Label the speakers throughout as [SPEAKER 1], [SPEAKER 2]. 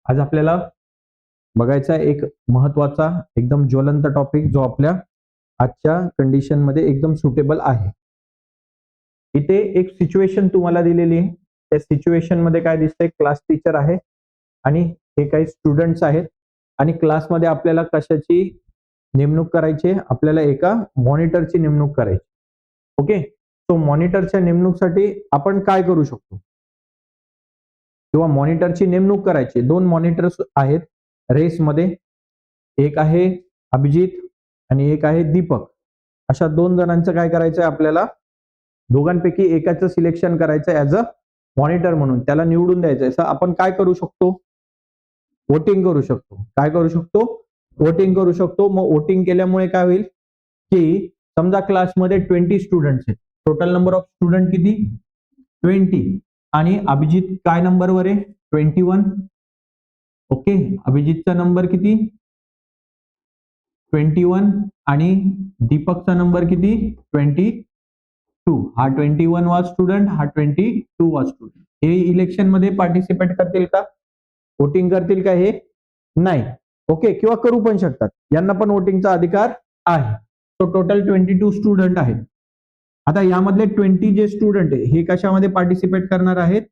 [SPEAKER 1] आज आपल्याला बघायचा एक महत्वाचा एकदम ज्वलंत टॉपिक जो आपल्या आजच्या कंडिशन मध्ये एकदम सुटेबल आहे. इथे एक सिच्युएशन तुम्हाला दिलेली आहे. त्या सिच्युएशन मध्ये काय दिसतंय, क्लास टीचर आहे आणि हे काही स्टुडंट्स आहेत आणि क्लासमध्ये आपल्याला कशाची नेमणूक करायची आहे, आपल्याला एका मॉनिटरची नेमणूक करायची. ओके, सो मॉनिटरच्या नेमणूकसाठी आपण काय करू शकतो किंवा मॉनिटरची नेमणूक करायची. दोन मॉनिटर्स आहेत रेसमध्ये, एक आहे अभिजित आणि एक आहे दीपक. अशा दोन जणांचं काय करायचं आहे, आपल्याला दोघांपैकी एकाचं सिलेक्शन करायचं ऍज अ मॉनिटर म्हणून, त्याला निवडून द्यायचं आहे. आपण काय करू शकतो, वोटिंग करू शकतो. काय करू शकतो, वोटिंग करू शकतो. मग वोटिंग केल्यामुळे काय होईल की समजा क्लासमध्ये 20 स्टुडंट्स आहेत. टोटल नंबर ऑफ स्टुडंट किती, 20. आणि अभिजित काय नंबरवर आहे, 21. ओके, अभिजितचा नंबर किती, 21 आणि दीपकचा नंबर किती, 22. हा 21 वा स्टुडंट, हा 22 वा स्टुडंट. हे इलेक्शन मध्ये पार्टिसिपेट करतील का, वोटिंग करतील का, हे नाही. ओके, किंवा करू पण शकतात, यांना पण वोटिंगचा अधिकार आहे. तो टोटल 22 स्टुडंट आहेत. आता यामधले 20 जे स्टुडंट आहे हे कशामध्ये पार्टिसिपेट करणार आहेत,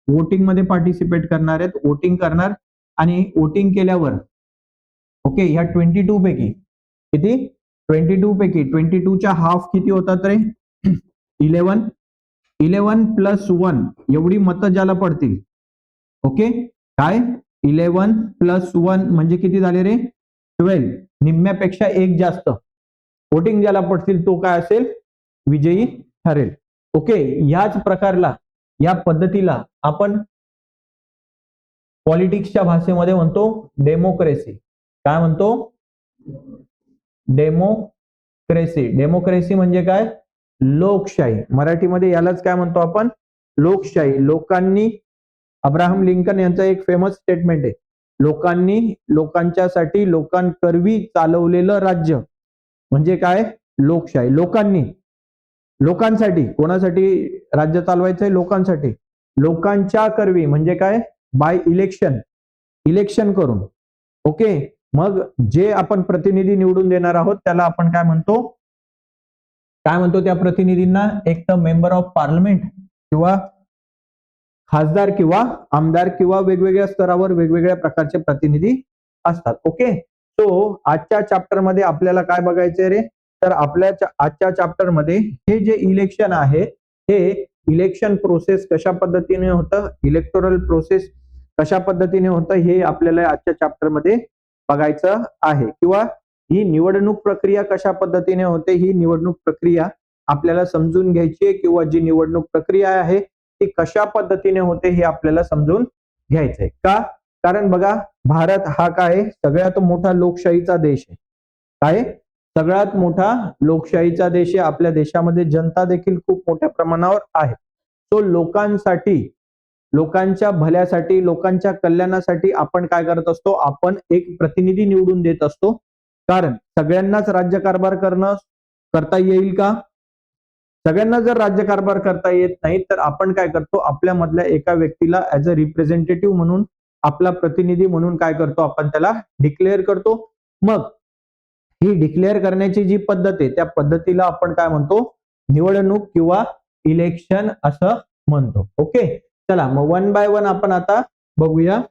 [SPEAKER 1] वोटिंग मध्ये पार्टिसिपेट करणार आहेत. वोटिंग करणार आणि वोटिंग केल्यावर ओके, ह्या 22 पैकी किती, 22 पैकी 22 च्या हाफ किती होतात रे, 11. 11 प्लस 1 एवढी मतं ज्याला पडतील. ओके, काय 11 प्लस 1 म्हणजे किती झाले रे, 12. निम्म्यापेक्षा एक जास्त वोटिंग ज्याला पडतील तो काय असेल, विजयी ठरेल. ओके, याच प्रकारला, या पद्धतीला आपण पॉलिटिक्सच्या भाषेमध्ये म्हणतो डेमोक्रेसी. काय म्हणतो, डेमोक्रेसी. डेमोक्रेसी म्हणजे काय, लोकशाही. मराठीमध्ये यालाच काय म्हणतो आपण, लोकशाही. लोकांनी, अब्राहम लिंकन यांचं एक फेमस स्टेटमेंट आहे, लोकांनी लोकांच्यासाठी लोकांकरवी चालवलेलं राज्य म्हणजे काय, लोकशाही. लोकांनी लोकांसाठी, कोणासाठी राज्य चालवायचंय, लोकांसाठी. लोकांच्या करवी म्हणजे काय, बाय इलेक्शन, इलेक्शन करून. ओके, मग जे आपण प्रतिनिधी निवडून देणार आहोत त्याला आपण काय म्हणतो, काय म्हणतो त्या प्रतिनिधींना, एक तर मेंबर ऑफ पार्लमेंट किंवा खासदार किंवा आमदार किंवा वेगवेगळ्या स्तरावर वेगवेगळ्या प्रकारचे प्रतिनिधी असतात. ओके, सो आजच्या चॅप्टर मध्ये आपल्याला काय बघायचंय रे, तर आपल्या आजच्या चॅप्टर मध्ये हे जे इलेक्शन आहे, हे इलेक्शन प्रोसेस कशा पद्धतीने होतं, इलेक्टोरल प्रोसेस कशा पद्धतीने होतं, हे आपल्याला आजच्या चॅप्टर मध्ये बघायचं आहे. किंवा ही निवडणूक प्रक्रिया कशा पद्धतीने होते, ही निवडणूक प्रक्रिया आपल्याला समजून घ्यायची आहे. किंवा जी निवडणूक प्रक्रिया आहे ती कशा पद्धतीने होते हे आपल्याला समजून घ्यायचंय. का, कारण बघा, भारत हा काय सगळ्यात मोठा लोकशाहीचा देश आहे. काय, सगळ्यात मोठा लोकशाहीचा देश आहे. आपल्या देशामध्ये जनता देखील खूप मोठ्या प्रमाणावर आहे. तो लोकांसाठी, लोकांच्या भल्यासाठी, लोकांच्या कल्याणासाठी आपण काय करत असतो, आपण एक प्रतिनिधी निवडून देत असतो. कारण सगळ्यांनाच राज्यकारभार करता येईल का, सगळ्यांना जर राज्यकारभार करता येत नाही तर आपण काय करतो, आपल्या मधल्या एका व्यक्तीला ऍज अ रिप्रेझेंटेटिव्ह म्हणून, आपला प्रतिनिधी म्हणून काय करतो, आपण त्याला डिक्लेअर करतो. मग ही डिक्लेअर करण्याची जी पद्धत आहे त्या पद्धतीला आपण काय म्हणतो, निवडणूक किंवा इलेक्शन असं म्हणतो. ओके, चला मग वन बाय वन आपण आता बघूया.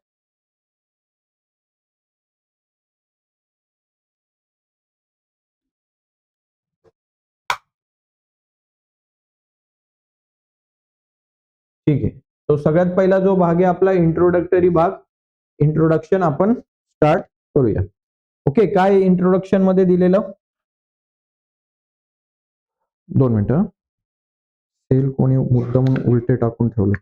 [SPEAKER 1] ठीक आहे, तो सगळ्यात पहिला जो भाग आहे आपला इंट्रोडक्टरी भाग, इंट्रोडक्शन आपण स्टार्ट करूया. ओके, काय इंट्रोडक्शन मध्ये दिलेलं, 2 मिनिटं, सेल कोणी मुद्दाम उलटे टाकून ठेवलं.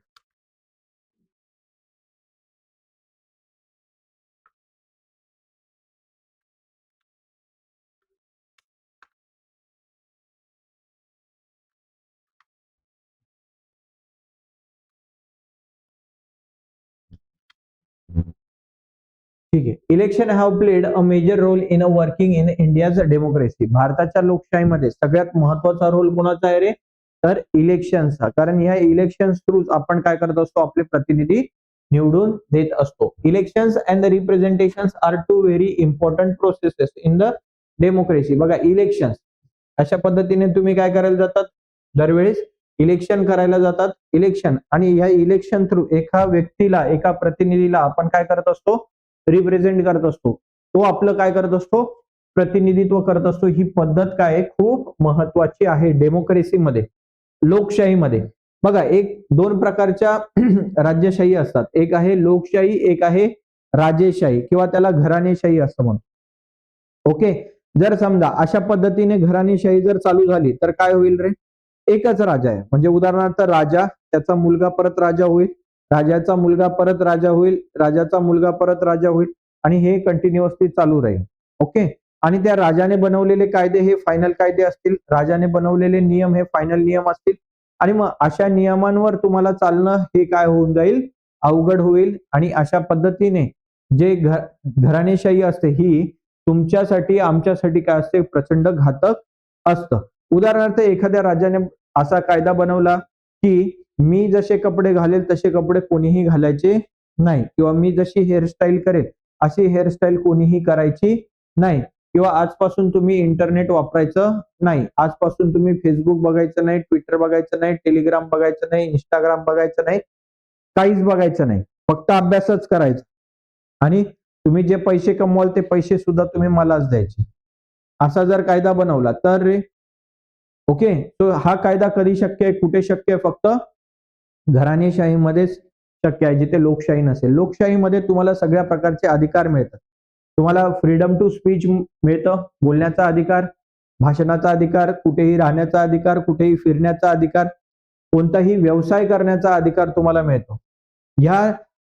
[SPEAKER 1] ठीक आहे, election have played a major role in a working in India's democracy. भारताच्या लोकशाहीमध्ये सगळ्यात महत्वाचा रोल कोणाचा आहे रे, तर इलेक्शनचा. कारण या इलेक्शन थ्रू आपण काय करत असतो, आपले प्रतिनिधी निवडून देत असतो. Elections and the representations are two very important processes in the democracy. बघा, इलेक्शन अशा पद्धतीने तुम्ही काय करायला जातात, दरवेळेस इलेक्शन करायला जातात. इलेक्शन आणि या इलेक्शन थ्रू एका व्यक्तीला, एका प्रतिनिधीला आपण काय करत असतो, रिप्रेझेंट करत असतो. तो आपलं काय करत असतो, प्रतिनिधित्व करत असतो. ही पद्धत काय आहे, खूप महत्वाची आहे डेमोक्रेसीमध्ये, लोकशाहीमध्ये. बघा, दोन प्रकारच्या राज्यशाही असतात. एक आहे लोकशाही, एक आहे राजेशाही किंवा त्याला घराणेशाही असं म्हणतो. ओके, जर समजा अशा पद्धतीने घराणेशाही जर चालू झाली तर काय होईल रे, एकच राजा आहे. म्हणजे उदाहरणार्थ राजा, त्याचा मुलगा परत राजा होईल, राजाचा मुलगा परत राजा होईल, राजाचा मुलगा परत राजा होईल आणि हे कंटिन्युअसली चालू राहील. ओके, आणि त्या राजाने बनवलेले कायदे हे फायनल कायदे असतील, राजाने बनवलेले नियम हे फायनल नियम असतील आणि मग अशा नियमांवर तुम्हाला चालणं हे काय होऊन जाईल, अवघड होईल. आणि अशा पद्धतीने जे घराणेशाही असते ही तुमच्यासाठी, आमच्यासाठी काय असते, प्रचंड घातक असतं. उदाहरणार्थ एखाद्या राजाने असा कायदा बनवला की मी जसे कपडे घालेल तसे कपडे कोणीही घालायचे नाही, किंवा मी जशी हेअरस्टाईल करेल अशी हेअरस्टाईल कोणीही करायची नाही, किंवा आजपासून तुम्ही इंटरनेट वापरायचं नाही, आजपासून तुम्ही फेसबुक बघायचं नाही, ट्विटर बघायचं नाही, टेलिग्राम बघायचं नाही, इंस्टाग्राम बघायचं नाही, काहीच बघायचं नाही, फक्त अभ्यासच करायचा आणि तुम्ही जे पैसे कमवाल ते पैसे सुद्धा तुम्ही मलाच द्यायचे, असा जर कायदा बनवला तर रे, ओके, तो हा कायदा कधी शक्य आहे, कुठे शक्य आहे, फक्त घराणेशाहीमध्येच शक्य आहे, जिथे लोकशाही नसेल. लोकशाहीमध्ये तुम्हाला सगळ्या प्रकारचे अधिकार मिळतात. तुम्हाला फ्रीडम टू स्पीच मिळतं, बोलण्याचा अधिकार, भाषणाचा अधिकार, कुठेही राहण्याचा अधिकार, कुठेही फिरण्याचा अधिकार, कोणताही व्यवसाय करण्याचा अधिकार तुम्हाला मिळतो. या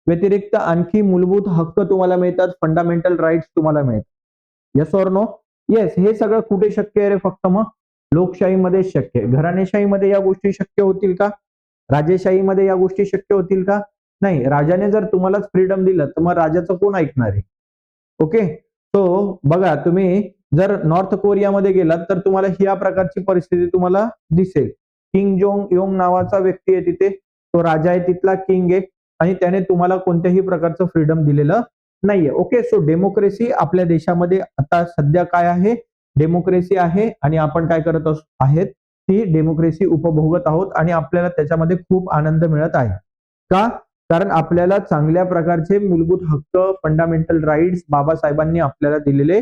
[SPEAKER 1] व्यतिरिक्त आणखी मूलभूत हक्क तुम्हाला मिळतात, फंडामेंटल राईट्स तुम्हाला मिळतात. Yes or no? येस. हे सगळं कुठे शक्य आहे रे, फक्त मग लोकशाहीमध्ये शक्य आहे. घराणेशाहीमध्ये या गोष्टी शक्य होतील का, राजेशाहीमध्ये या गोष्टी शक्य होतील का, नाही. राजाने जर तुम्हालाच फ्रीडम दिलं तर मग राजाचं कोण ऐकणार आहे. ओके, तो बघा, तुम्ही जर नॉर्थ कोरियामध्ये गेलात तर तुम्हाला या प्रकारची परिस्थिती तुम्हाला दिसेल. किंग जोंग योंग नावाचा व्यक्ती आहे तिथे, तो राजा आहे, तिथला किंग आहे आणि त्याने तुम्हाला कोणत्याही प्रकारचं फ्रीडम दिलेलं नाहीये. ओके, सो डेमोक्रेसी आपल्या देशामध्ये आता सध्या काय आहे, डेमोक्रेसी आहे आणि आपण काय करत आहेत, ती डेमोक्रेसी उपभोगत आहोत आणि आपल्याला त्याच्यामध्ये खूप आनंद मिळत आहे. का? कारण आपल्याला चांगल्या प्रकारचे मूलभूत हक्क, फंडामेंटल राईट्स बाबासाहेबांनी आपल्याला दिलेले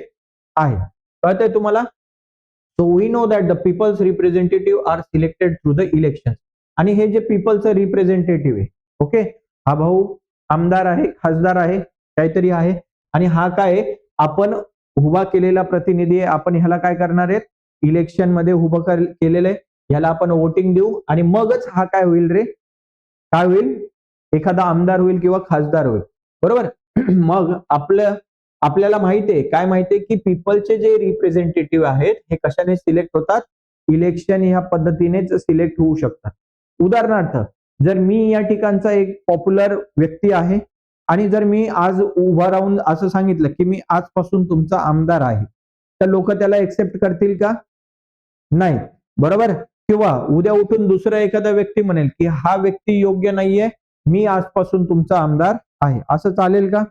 [SPEAKER 1] आहे. कळतंय तुम्हाला? So we know that the people's representative are selected through the election. आणि हे जे पीपलचं रिप्रेझेंटेटिव्ह आहे, ओके, हा भाऊ आमदार आहे, खासदार आहे, काहीतरी आहे आणि हा काय, आपण उभा केलेला प्रतिनिधी आहे. आपण ह्याला काय करणार आहेत, इलेक्शन मध्ये उभं केलेलं आहे, ह्याला आपण वोटिंग देऊ आणि मगच हा काय होईल रे, काय होईल, एखादा आमदार होईल किंवा खासदार होईल. बरोबर. मग आपल्याला माहिती आहे, काय माहितीये, की पीपलचे जे रिप्रेझेंटेटिव्ह आहेत हे कशाने सिलेक्ट होतात, इलेक्शन ह्या पद्धतीनेच सिलेक्ट होऊ शकतात. उदाहरणार्थ, जर मी या ठिकाणचा एक पॉप्युलर व्यक्ती आहे आणि जर मी आज उभा राहून असं सांगितलं की मी आजपासून तुमचा आमदार आहे, तर लोक त्याला एक्सेप्ट करतील का, नाही. बरोबर. किंवा उद्या उठून दुसरा एखादा व्यक्ती म्हणेल की हा व्यक्ती योग्य नाहीये, मी आजपासून तुमचा आमदार आहे, असं चालेल का,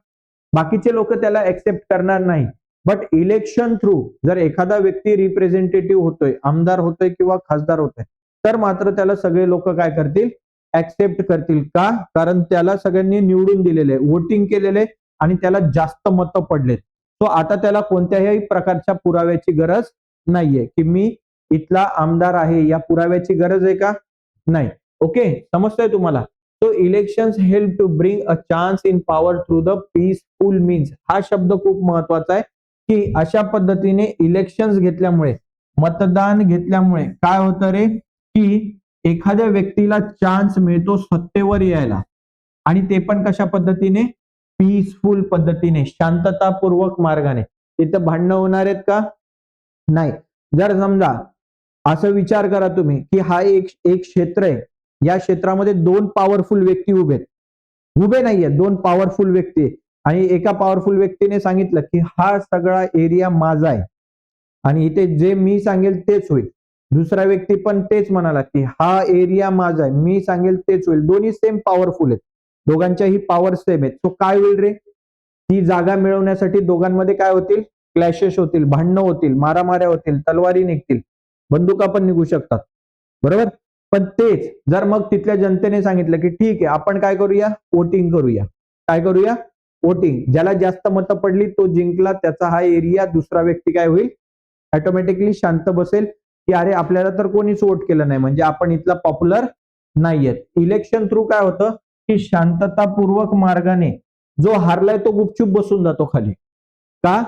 [SPEAKER 1] बाकीचे लोक त्याला एक्सेप्ट करणार नाही. बट इलेक्शन थ्रू जर एखादा व्यक्ती रिप्रेझेंटेटिव्ह होतोय, आमदार होतोय किंवा खासदार होतोय, तर मात्र त्याला सगळे लोक काय करतील, ऍक्सेप्ट करतील. का? कारण त्याला सगळ्यांनी निवडून दिलेले, वोटिंग केलेले आणि त्याला जास्त मतं पडलेत. सो आता त्याला कोणत्याही प्रकारच्या पुराव्याची गरज नाहीये की मी इथला आमदार आहे, या पुराव्याची गरज आहे का, नाही. ओके, समजतंय तुम्हाला? So elections help to bring a chance in power through the peaceful means. हा शब्द खूप महत्वाचा आहे की अशा पद्धतीने इलेक्शन्स घेतल्यामुळे, मतदान घेतल्यामुळे काय होतं रे, की एखाद्या व्यक्तीला चान्स मिळतो सत्तेवर यायला आणि ते पण कशा पद्धतीने, पीसफुल पद्धतीने, शांततापूर्वक मार्गाने. तिथं भांडणं होणार आहेत का, नाही. जर समजा असं विचार करा तुम्ही की हा एक क्षेत्र आहे, या क्षेत्रामध्ये दोन पॉवरफुल व्यक्ती उभे नाहीये, दोन पॉवरफुल व्यक्ती, आणि एका पॉवरफुल व्यक्तीने सांगितलं की हा सगळा एरिया माझा आहे आणि इथे जे मी सांगेल तेच होईल. दुसरा व्यक्ती पण तेच म्हणाला की हा एरिया माझा आहे, मी सांगेल तेच होईल. दोन्ही सेम पॉवरफुल आहेत. दोघांच्याही पॉवर सेम आहेत. सो काय होईल रे, ती जागा मिळवण्यासाठी दोघांमध्ये काय होतील, क्लॅशेस होतील, भांडणं होतील, मारामाऱ्या होतील, तलवारी निघतील, बंदुका पण निघू शकतात, बरोबर. पण तेच जर मग तिथल्या जनतेने सांगितलं की ठीक आहे आपण काय करूया, वोटिंग करूया, काय करूया, वोटिंग, ज्याला जास्त मतं पडली तो जिंकला, त्याचा हा एरिया, दुसरा व्यक्ती काय होईल, ऑटोमॅटिकली शांत बसेल की अरे आपल्याला तर कोणीच वोट केलं नाही, म्हणजे आपण इथला पॉप्युलर नाहीयेत. इलेक्शन थ्रू काय होतं की शांततापूर्वक मार्गाने जो हारलाय तो गुपचूप बसून जातो खाली. का?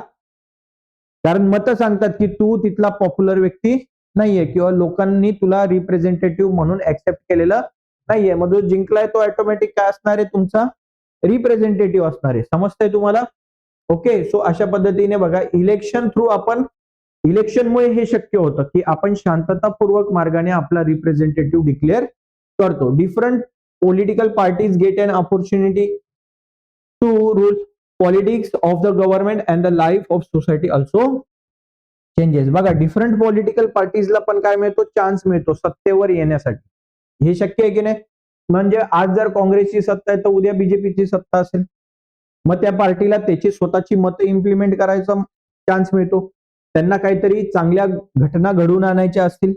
[SPEAKER 1] कारण मतं सांगतात की तू तिथला पॉप्युलर व्यक्ती नाहीये किंवा लोकांनी तुला रिप्रेझेंटेटिव्ह म्हणून ऍक्सेप्ट केलेलं नाहीये. मग जो जिंकलाय तो ऑटोमॅटिक काय असणार आहे, तुमचा रिप्रेझेंटेटिव्ह असणार आहे. समजतंय तुम्हाला? ओके. सो अशा पद्धतीने बघा, इलेक्शन थ्रू आपण, इलेक्शनमुळे हे शक्य होतं की आपण शांततापूर्वक मार्गाने आपला रिप्रेझेंटेटिव्ह डिक्लेअर करतो. Different political parties get an opportunity to rule politics of the government and the life of society also changes. बघा, डिफरंट पॉलिटिकल पार्टीजला पण काय मिळतो, चान्स मिळतो सत्तेवर येण्यासाठी. हे शक्य आहे की नाही? म्हणजे आज जर काँग्रेसची सत्ता आहे तर उद्या बीजेपीची सत्ता असेल, मग त्या पार्टीला त्याची स्वतःची मतं इम्प्लिमेंट करायचा चान्स मिळतो. त्यांना काहीतरी चांगल्या घटना घडवून आणायच्या असतील,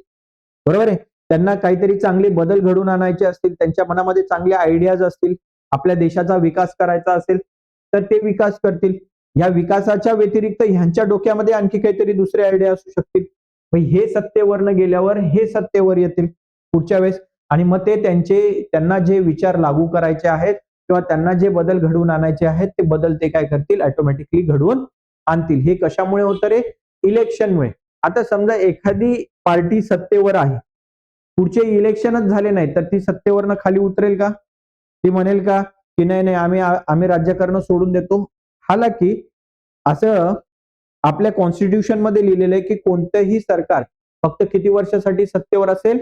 [SPEAKER 1] बरोबर आहे, त्यांना काहीतरी चांगले बदल घडवून आणायचे असतील, त्यांच्या मनामध्ये चांगले आयडियाज असतील, आपल्या देशाचा विकास करायचा असेल तर ते विकास करतील. या विकासाच्या व्यतिरिक्त ह्यांच्या डोक्यामध्ये आणखी काहीतरी दुसरे आयडिया असू शकतील. मग हे सत्तेवरनं गेल्यावर हे सत्तेवर येतील पुढच्या वेळेस, आणि मग ते त्यांना जे विचार लागू करायचे आहेत किंवा त्यांना जे बदल घडवून आणायचे आहेत ते बदल ते काय करतील, ऑटोमॅटिकली घडवून आणतील. हे कशामुळे होतं रे, इलेक्शनमुळे. आता समजा एखादी पार्टी सत्तेवर आहे, पुढचे इलेक्शनच झाले नाही तर ती सत्तेवरनं खाली उतरेल का? ती म्हणेल का की नाही नाही आम्ही राज्यकारण सोडून देतो? हालाकी असं आपल्या कॉन्स्टिट्यूशन मध्ये लिहिलेलं आहे की कोणतंही सरकार फक्त किती वर्षासाठी सत्तेवर असेल,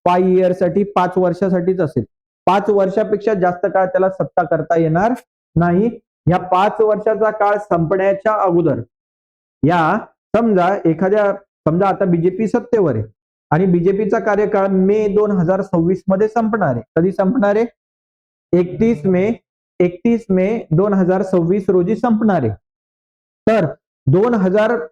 [SPEAKER 1] 5 इयर्ससाठी, 5 वर्षासाठीच असेल. 5 वर्षापेक्षा जास्त काळ त्याला सत्ता करता येणार नाही. या 5 वर्षाचा काळ संपण्याच्या अगोदर, या समजा आता बीजेपी सत्तेवर आहे आणि बीजेपीचा कार्यकाळ मे 2026 मध्ये संपणार आहे. कधी संपणार आहे? 31 मे 2026 रोजी संपणार आहे. तर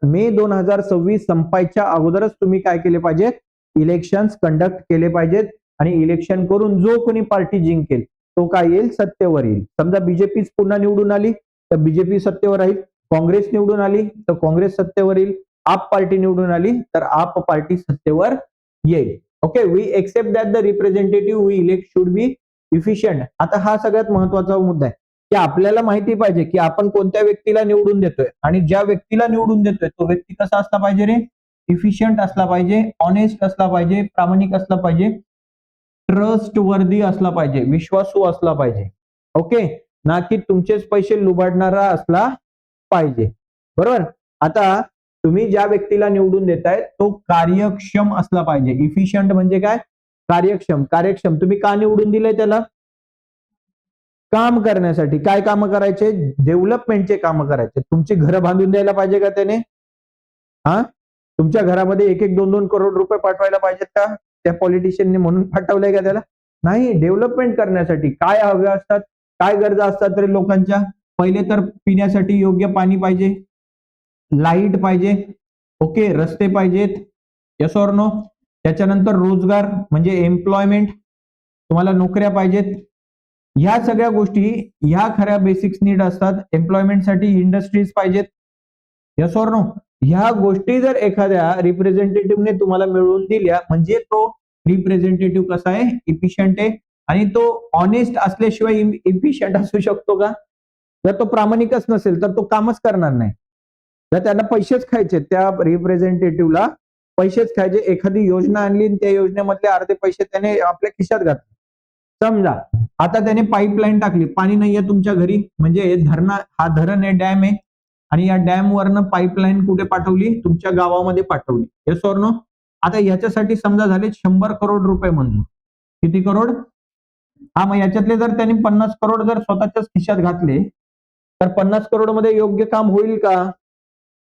[SPEAKER 1] मे 2026 संपायच्या अगोदरच तुम्ही काय केले पाहिजेत, इलेक्शन्स कंडक्ट केले पाहिजेत, आणि इलेक्शन करून जो कोणी पार्टी जिंकेल तो काय येईल, सत्तेवर येईल. समजा बीजेपी पुन्हा निवडून आली तर बीजेपी सत्तेवर राहील, काँग्रेस निवडून आली तर काँग्रेस सत्तेवर येईल, आप पार्टी निवडून आली तर आप पार्टी सत्तेवर येईल. Okay, we accept that the representative we elect should be efficient. आता हा सगळ्यात महत्वाचा मुद्दा आहे की आपल्याला माहिती पाहिजे की आपण कोणत्या व्यक्तीला निवडून देतोय, आणि ज्या व्यक्तीला निवडून देतोय तो व्यक्ती कसा असला पाहिजे रे, इफिशियंट असला पाहिजे, ऑनेस्ट असला पाहिजे, प्रामाणिक असला पाहिजे, ट्रस्ट वर्दी असला पाहिजे, विश्वासू असला पाहिजे. ओके, ना की तुमचेच पैसे लुबाडणारा असला पाहिजे, बरोबर. आता तुम्ही ज्या व्यक्तीला निवडून देताय तो कार्यक्षम असला पाहिजे. इफिशियंट म्हणजे काय, कार्यक्षम. तुम्ही का निवडून दिलंय त्याला? काम करण्यासाठी. काय काम करायचे? डेव्हलपमेंटचे काम करायचे. तुमची घरं बांधून द्यायला पाहिजे का त्याने? हा, तुमच्या घरामध्ये 1-2 करोड रुपये पाठवायला पाहिजेत का त्या पॉलिटिशियनने म्हणून पाठवलंय का त्याला? नाही, डेव्हलपमेंट करण्यासाठी. काय हव्या असतात, काय गरजा असतात तरी लोकांच्या? पहिले तर पिण्यासाठी योग्य पाणी पाहिजे, लाईट पाहिजे, ओके, रस्ते पाहिजेत, यस ऑर नो. त्याच्यानंतर रोजगार म्हणजे एम्प्लॉयमेंट, तुम्हाला नोकऱ्या पाहिजेत. ह्या सगळ्या गोष्टी ह्या खऱ्या बेसिक्स नीड असतात. एम्प्लॉयमेंटसाठी इंडस्ट्रीज पाहिजेत, यस ऑर नो. ह्या गोष्टी जर एखाद्या रिप्रेझेंटेटिव्हने तुम्हाला मिळवून दिल्या म्हणजे तो रिप्रेझेंटेटिव्ह कसा आहे, इफिशियंट आहे. आणि तो ऑनेस्ट असल्याशिवाय इफिशियंट असू शकतो का? जर तो प्रामाणिकच नसेल तर तो कामच करणार नाही. जर त्यांना पैसेच खायचे, त्या रिप्रेझेंटेटिव्हला पैसेच खायचे, एखादी योजना आणली त्या योजनेमधले अर्धे पैसे त्याने आपल्या खिशात घातले. समजा आता त्याने पाईपलाईन टाकली, पाणी नाहीये तुमच्या घरी, म्हणजे हा धरण आहे, डॅम आहे, आणि या डॅम वरनं पाईपलाईन कुठे पाठवली, तुमच्या गावामध्ये पाठवली, येस ऑर नो. आता याच्यासाठी समजा झाले 100 करोड रुपये मंजूर. किती करोड? हा, मग याच्यातले जर त्यांनी 50 करोड जर स्वतःच्याच खिशात घातले तर 50 करोड मध्ये योग्य काम होईल का?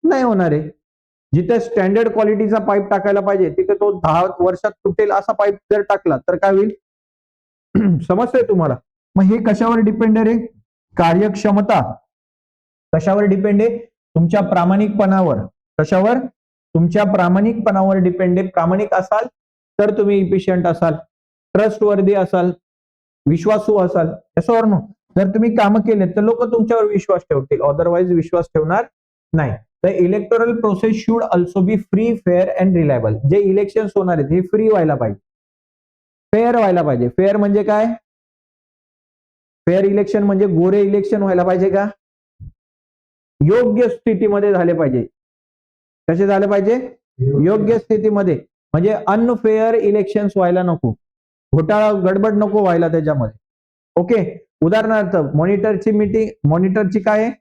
[SPEAKER 1] नाही होणार आहे. जिथे स्टँडर्ड क्वालिटीचा पाईप टाकायला पाहिजे तिथे तो 10 वर्षात तुटेल असा पाईप जर टाकला तर काय होईल? समजतंय तुम्हाला? मग हे कशावर डिपेंड आहे रे? कार्यक्षमता कशावर डिपेंड आहे? तुमच्या प्रामाणिकपणावर. कशावर? तुमच्या प्रामाणिकपणावर डिपेंड आहे. प्रामाणिक असाल तर तुम्ही इफिशियंट असाल, ट्रस्टवर्दी असाल, विश्वासू असाल. याच्यावर नो. जर तुम्ही कामं केले तर लोक तुमच्यावर विश्वास ठेवतील, अदरवाईज विश्वास ठेवणार नाही. The electoral process should also be free, fair and reliable. जे इलेक्शन होणार आहेत हे फ्री व्हायला पाहिजे, फेअर व्हायला पाहिजे. फेअर म्हणजे काय? फेअर इलेक्शन म्हणजे गोरे इलेक्शन व्हायला पाहिजे का? योग्य स्थितीमध्ये झाले पाहिजे. कसे झाले पाहिजे? योग्य स्थितीमध्ये. म्हणजे अनफेअर इलेक्शन व्हायला नको, घोटाळा गडबड नको व्हायला त्याच्यामध्ये. ओके. उदाहरणार्थ मॉनिटरची मीटिंग, मॉनिटरची काय आहे?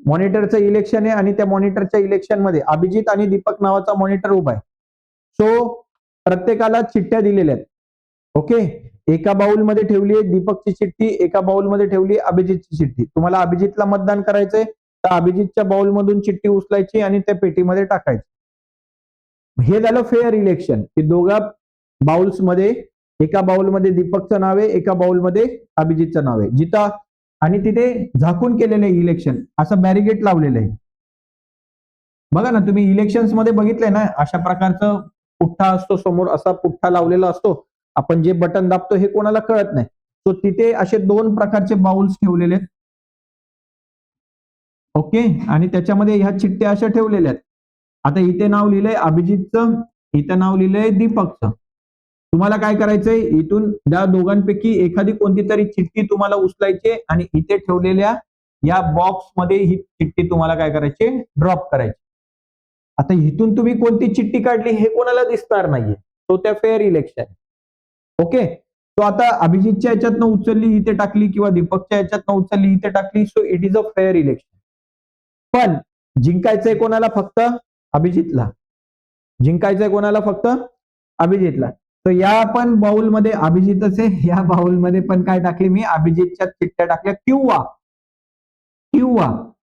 [SPEAKER 1] मॉनिटरचं इलेक्शन आहे आणि त्या मॉनिटरच्या इलेक्शन मध्ये अभिजित आणि दीपक नावाचा मॉनिटर उभा आहे. सो प्रत्येकाला चिठ्ठ्या दिलेल्या आहेत. ओके. एका बाउलमध्ये ठेवली आहे दीपकची चिठ्ठी, एका बाउलमध्ये ठेवली अभिजितची चिठ्ठी. तुम्हाला अभिजितला मतदान करायचंय तर अभिजितच्या बाउलमधून चिठ्ठी उचलायची आणि त्या पेटीमध्ये टाकायची. हे झालं फेअर इलेक्शन, की दोघा बाउल्स मध्ये, एका बाउलमध्ये दीपकचं नाव आहे, एका बाउलमध्ये अभिजितचं नाव आहे. जिथं आणि तिथे झाकून केलेलं आहे इलेक्शन, असं बॅरिगेट लावलेलं आहे. बघा ना, तुम्ही इलेक्शन्स मध्ये बघितलंय ना, अशा प्रकारचं पुठ्ठा असतो समोर, असा पुठ्ठा लावलेला असतो. आपण जे बटन दाबतो हे कोणाला कळत नाही. तो तिथे असे दोन प्रकारचे बाउल्स ठेवलेले आहेत. ओके. आणि त्याच्यामध्ये ह्या चिठ्ठ्या अशा ठेवलेल्या आहेत. आता इथे नाव लिहिलंय अभिजितचं, इथं नाव लिहिलंय दीपकचं. तुम्हाला काय करायचंय? इथून त्या दोघांपैकी एखादी कोणती तरी चिठ्ठी तुम्हाला उचलायची आणि इथे ठेवलेल्या या बॉक्समध्ये ही चिठ्ठी तुम्हाला काय करायची? ड्रॉप करायची. आता इथून तुम्ही कोणती चिठ्ठी काढली हे कोणाला दिसणार नाहीये. तो त्या फेअर इलेक्शन. ओके. तो आता अभिजितच्या याच्यातनं उचलली इथे टाकली किंवा दीपकच्या याच्यातनं उचलली इथे टाकली. So it is a fair election. पण जिंकायचंय कोणाला? फक्त अभिजितला. जिंकायचंय कोणाला? फक्त अभिजितला. तर या पण बाउलमध्ये अभिजितच आहे, या बाउलमध्ये पण काय टाकले मी? अभिजितच्या चिठ्ठ्या टाकल्या किंवा किंवा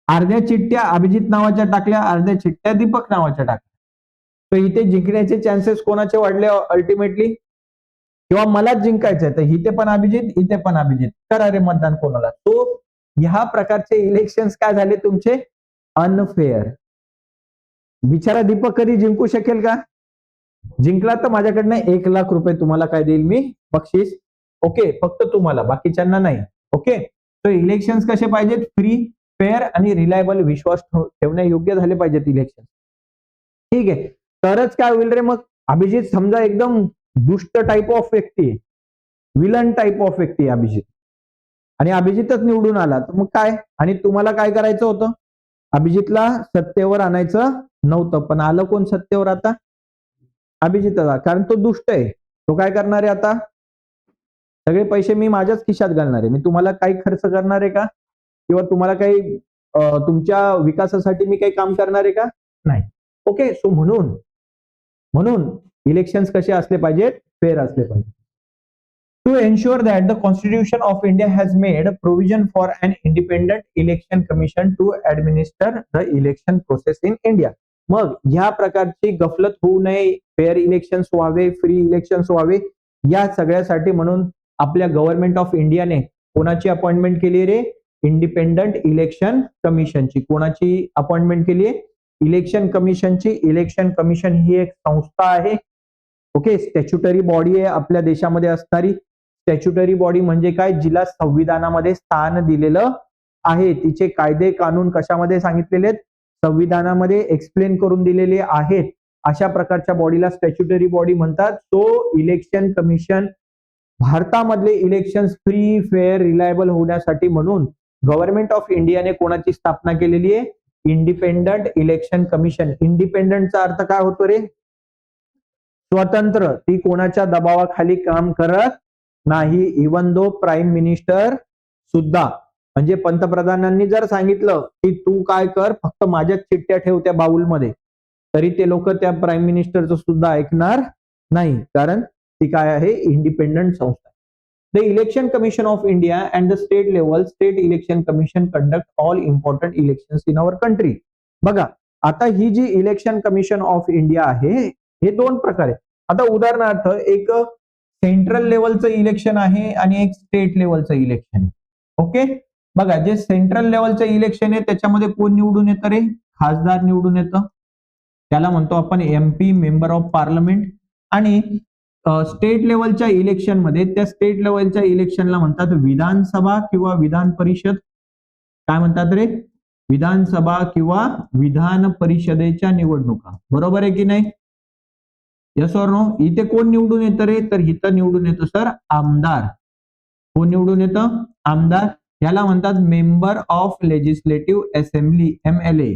[SPEAKER 1] अर्ध्या चिठ्ठ्या अभिजित नावाच्या टाकल्या, अर्ध्या चिठ्ठ्या दीपक नावाच्या टाकल्या. तर इथे जिंकण्याचे चान्सेस कोणाचे वाढले अल्टिमेटली? किंवा मलाच जिंकायचंय तर इथे पण अभिजित, इथे पण अभिजित. करा रे मतदान कोणाला. तो ह्या प्रकारचे इलेक्शन्स काय झाले तुमचे? अनफेअर. बिचारा दीपक कधी जिंकू शकेल का? जिंकला तर माझ्याकडनं 1,00,000 रुपये तुम्हाला काय देईल मी? बक्षीस. ओके. फक्त तुम्हाला, बाकीच्यांना नाही. ओके. तर इलेक्शन्स कसे पाहिजेत? फ्री, फेअर आणि रिलायबल, विश्वास ठेवण्यायोग्य झाले पाहिजेत इलेक्शन. ठीक आहे. तरच काय होईल रे मग? अभिजित समजा एकदम दुष्ट टाइप ऑफ व्यक्ती आहे, विलन टाइप ऑफ व्यक्ती आहे अभिजित, आणि अभिजितच निवडून आला तर मग काय? आणि तुम्हाला काय करायचं होतं? अभिजितला सत्तेवर आणायचं नव्हतं, पण आलं कोण सत्तेवर आता? अभिजितला. कारण तो दुष्ट आहे. तो काय करणार आहे आता? सगळे पैसे मी माझ्याच खिशात घालणार आहे. मी तुम्हाला काही खर्च करणार आहे का? किंवा तुम्हाला काही तुमच्या विकासासाठी मी काही काम करणार आहे का? नाही. ओके. सो म्हणून इलेक्शन्स कसे असले पाहिजेत? फेअर असले पाहिजे. To ensure that the constitution of India has made provision for an independent election commission to administer the election process in India. मग ह्या प्रकारची गफलत होऊ नये, फेअर इलेक्शन्स व्हावे, फ्री इलेक्शन्स व्हावे, या सगळ्यासाठी म्हणून आपल्या गव्हर्नमेंट ऑफ इंडियाने कोणाची अपॉइंटमेंट केली रे? Independent election कमिशनची. कोणाची अपॉइंटमेंट केली आहे? इलेक्शन कमिशनची. इलेक्शन कमिशन ही एक संस्था आहे. ओके. स्टॅच्युटरी बॉडी आहे आपल्या देशामध्ये असणारी. स्टॅच्युटरी बॉडी म्हणजे काय? जिला संविधानामध्ये स्थान दिलेलं आहे. तिचे कायदे कानून कशामध्ये सांगितलेले आहेत? संविधानामध्ये एक्सप्लेन करून दिलेले आहेत. अशा प्रकारच्या बॉडीला स्टॅच्युटरी बॉडी म्हणतात. तो इलेक्शन कमिशन भारतामधले इलेक्शन फ्री, फेअर, रिलायबल होण्यासाठी म्हणून गव्हर्नमेंट ऑफ इंडियाने कोणाची स्थापना केलेली आहे? Independent election commission. इंडिपेंडंटचा अर्थ काय होतो रे? स्वतंत्र. ती कोणाच्या दबावाखाली काम करत नाही. इवन दो प्राईम मिनिस्टर सुद्धा, म्हणजे पंतप्रधानांनी जर सांगितलं की तू काय कर, फक्त माझ्याच चिठ्ठ्या ठेव त्या बाउलमध्ये, तरी ते लोक त्या प्राईम मिनिस्टरचं सुद्धा ऐकणार नाही. कारण ती काय आहे? इंडिपेंडंट संस्था. The election commission of India and the state level state election commission conduct all important elections in our country. बघा, आता ही जी इलेक्शन कमिशन ऑफ इंडिया आहे हे दोन प्रकारे. आता उदाहरणार्थ एक सेंट्रल लेवलचं इलेक्शन आहे आणि एक स्टेट लेवलचं इलेक्शन आहे. ओके, बघा जे सेंट्रल लेवलचं इलेक्शन आहे त्याच्यामध्ये कोण निवडून येतं रे? खासदार निवडून येतं, त्याला म्हणतो आपण MP, मेंबर ऑफ पार्लमेंट. आणि स्टेट लेवलच्या इलेक्शन मध्ये त्या स्टेट लेवलच्या इलेक्शनला म्हणतात विधानसभा किंवा विधान परिषद. काय म्हणतात रे? विधानसभा किंवा विधान परिषदेच्या निवडणुका. बरोबर आहे की नाही? Yes or no? इथे कोण निवडून येतं रे? तर इथं निवडून येतं सर आमदार. कोण निवडून येतं? आमदार. याला म्हणतात member of legislative assembly, MLA.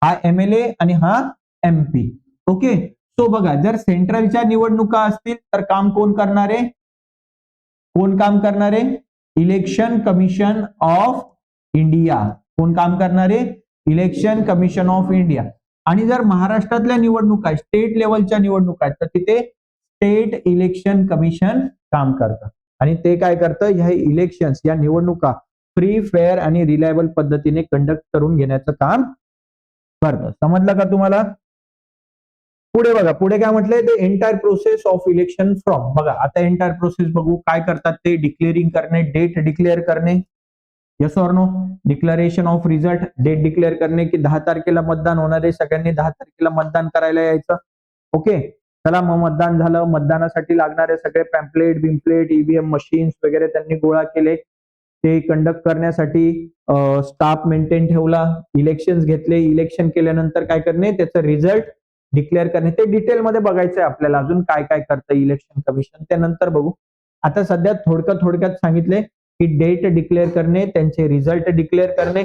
[SPEAKER 1] हा MLA आणि हा MP. ओके, सो बघा जर सेंट्रलच्या निवडणुका असतील तर काम कोण करणार आहे? कोण काम करणार आहे? Election commission of India. कोण काम करणार आहे? Election commission of India. आणि जर महाराष्ट्रातल्या निवडणुका आहेत, स्टेट लेवलच्या निवडणुका आहेत, तर तिथे स्टेट इलेक्शन कमिशन काम करतं. आणि ते काय करतं? ह्या इलेक्शन्स, या निवडणुका फ्री, फेअर आणि रिलायबल पद्धतीने कंडक्ट करून घेण्याचं काम करतं. समजलं का तुम्हाला? पुढे बघा, पुढे काय म्हटलंय? The entire process of election from. बघा आता एंटायर प्रोसेस बघू काय करतात ते. डिक्लेअरिंग करणे, डेट डिक्लेअर करणे. Yes or no? Declaration of result, date declare करणे की 10 तारखेला मतदान होणार आहे, सगळ्यांनी 10 तारखेला मतदान करायला यायचं. ओके, चला मग मतदान झालं. मतदानासाठी लागणारे सगळे पॅम्पलेट, बिम्पलेट, EVM मशीन्स वगैरे त्यांनी गोळा केले. ते कंडक्ट करण्यासाठी स्टाफ मेंटेन ठेवला. इलेक्शन घेतले. इलेक्शन केल्यानंतर काय करणे? त्याचं रिझल्ट डिक्लेअर करणे. ते डिटेलमध्ये बघायचं आहे आपल्याला, अजून काय काय करतं इलेक्शन कमिशन ते नंतर बघू. आता सध्या थोडक्यात सांगितले की डेट डिक्लेअर करणे, त्यांचे रिझल्ट डिक्लेअर करणे.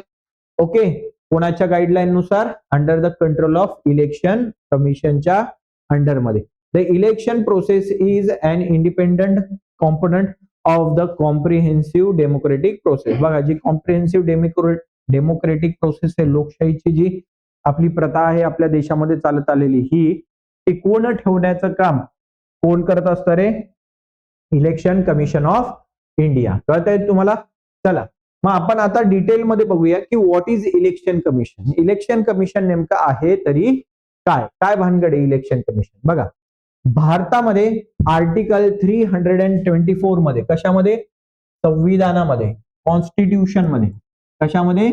[SPEAKER 1] ओके, कोणाच्या गाईडलाईन नुसार? Under the control of election कमिशनच्या अंडरमध्ये. The election process is an independent component of the comprehensive democratic process. बघा जी कॉम्प्रिहेन्सिव्ह डेमोक्रेटिक प्रोसेस आहे, लोकशाहीची जी आपली प्रथा आहे आपल्या देशामध्ये चालत आलेली, ही टिकवून ठेवण्याचं काम कोण करत असतं रे? Election commission of India. कळतंय तुम्हाला? चला मग आपण आता डिटेलमध्ये बघूया की what is election commission. Election commission नेमकं आहे तरी काय? काय भानगड आहे इलेक्शन कमिशन? बघा, भारतामध्ये आर्टिकल 324 मध्ये, कशामध्ये? संविधानामध्ये, कॉन्स्टिट्यूशन मध्ये. कशामध्ये?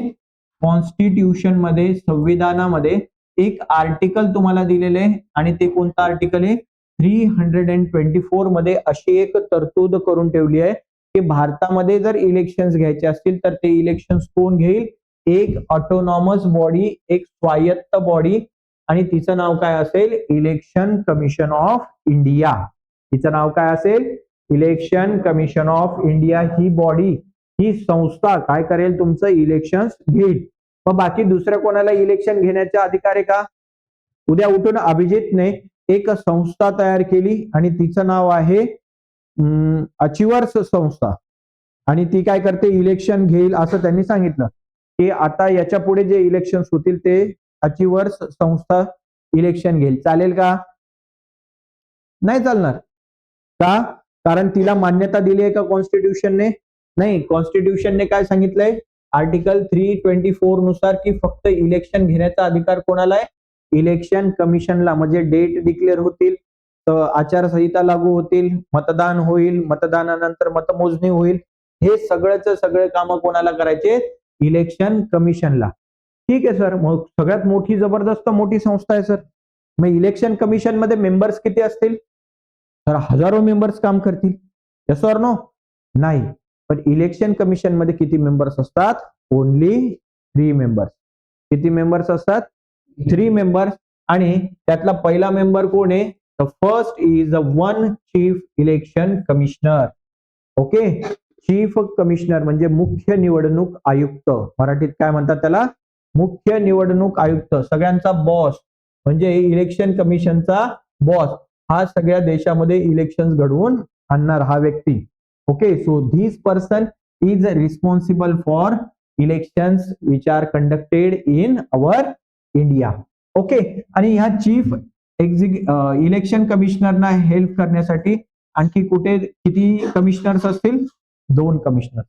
[SPEAKER 1] कॉन्स्टिट्यूशन मध्ये, संविधानामध्ये एक आर्टिकल तुम्हाला दिलेले आहे. आणि ते कोणतं आर्टिकल आहे? 324 मध्ये अशी एक तरतूद करून ठेवली आहे की भारतामध्ये जर इलेक्शन्स घ्यायचे असतील तर ते इलेक्शन्स कोण घेईल? एक ऑटोनॉमस बॉडी, एक स्वायत्त बॉडी. आणि तिचं नाव काय असेल? Election commission of India. तिचं नाव काय असेल? Election commission of India. ही बॉडी, ही संस्था काय करेल? तुमचं इलेक्शन घेईल. मग बाकी दुसऱ्या कोणाला इलेक्शन घेण्याचा अधिकार आहे का? उद्या उठून अभिजितने एक संस्था तयार केली आणि तिचं नाव आहे अचिवर्स संस्था, आणि ती काय करते? इलेक्शन घेईल असं त्यांनी सांगितलं की आता याच्या पुढे जे इलेक्शन होतील ते अचिवर्स संस्था इलेक्शन घेईल. चालेल का? नाही चालणार. का? कारण तिला मान्यता दिली आहे का कॉन्स्टिट्यूशनने? नाही. कॉन्स्टिट्यूशनने काय सांगितलंय? आर्टिकल 324 नुसार की फक्त इलेक्शन घेण्याचा अधिकार कोणाला आहे? इलेक्शन कमिशनला. म्हणजे डेट डिक्लेअर होतील, आचारसंहिता लागू होतील, मतदान होईल, मतदानानंतर मतमोजणी होईल. हे सगळे कामं कोणाला करायचे? इलेक्शन कमिशनला. ठीक आहे सर, मग सगळ्यात मोठी जबरदस्त मोठी संस्था आहे सर. मग इलेक्शन कमिशन मध्ये मेंबर्स किती असतील? तर हजारो मेंबर्स काम करतील. Yes or no? नाही. पण इलेक्शन कमिशन मध्ये किती मेंबर्स असतात? Only 3 members. किती मेंबर्स असतात? 3 मेंबर्स. आणि त्यातला पहिला मेंबर कोण आहे? The first is the one chief election commissioner. Okay, chief commissioner म्हणजे मुख्य निवडणूक आयुक्त. मराठीत काय म्हणतात त्याला? मुख्य निवडणूक आयुक्त. सगळ्यांचा बॉस म्हणजे इलेक्शन कमिशनचा बॉस. हा सगळ्या देशामध्ये इलेक्शन घडवून आणणार हा व्यक्ती. Okay, so this person is responsible for elections which are conducted in our India. Okay, आणि ह्या चीफ इलेक्शन कमिशनरना हेल्प करण्यासाठी आणखी कुठे किती कमिशनर्स असतील? 2 कमिशनर्स.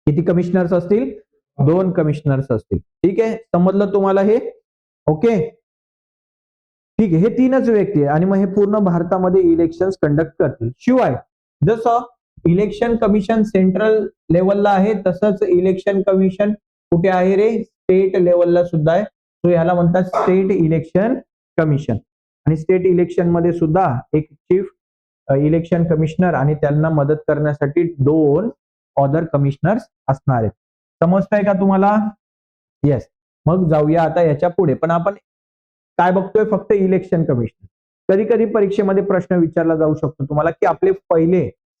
[SPEAKER 1] किती कमिशनर्स असतील? 2 कमिशनर्स असतील. ठीक आहे, समजलं तुम्हाला हे? ओके, ठीक आहे, हे तीनच व्यक्ती आहे आणि मग हे पूर्ण भारतामध्ये इलेक्शन कंडक्ट करतील. शिवाय जसं इलेक्शन कमिशन सेंट्रल लेवलला आहे, तसंच इलेक्शन कमिशन कुठे आहे रे, स्टेट लेवलला सुद्धा आहे. सो याला म्हणतात स्टेट इलेक्शन कमिशन. आणि स्टेट इलेक्शन मध्ये सुद्धा एक चीफ इलेक्शन कमिशनर आणि त्यांना मदत करण्यासाठी 2 अदर कमिशनर्स असणार आहेत. समजतंय का तुम्हाला? येस. मग जाऊया आता याच्या पुढे. पण आपण काय बघतोय, फक्त इलेक्शन कमिशन. कधी कधी परीक्षेमध्ये प्रश्न विचारला जाऊ शकतो तुम्हाला की आपले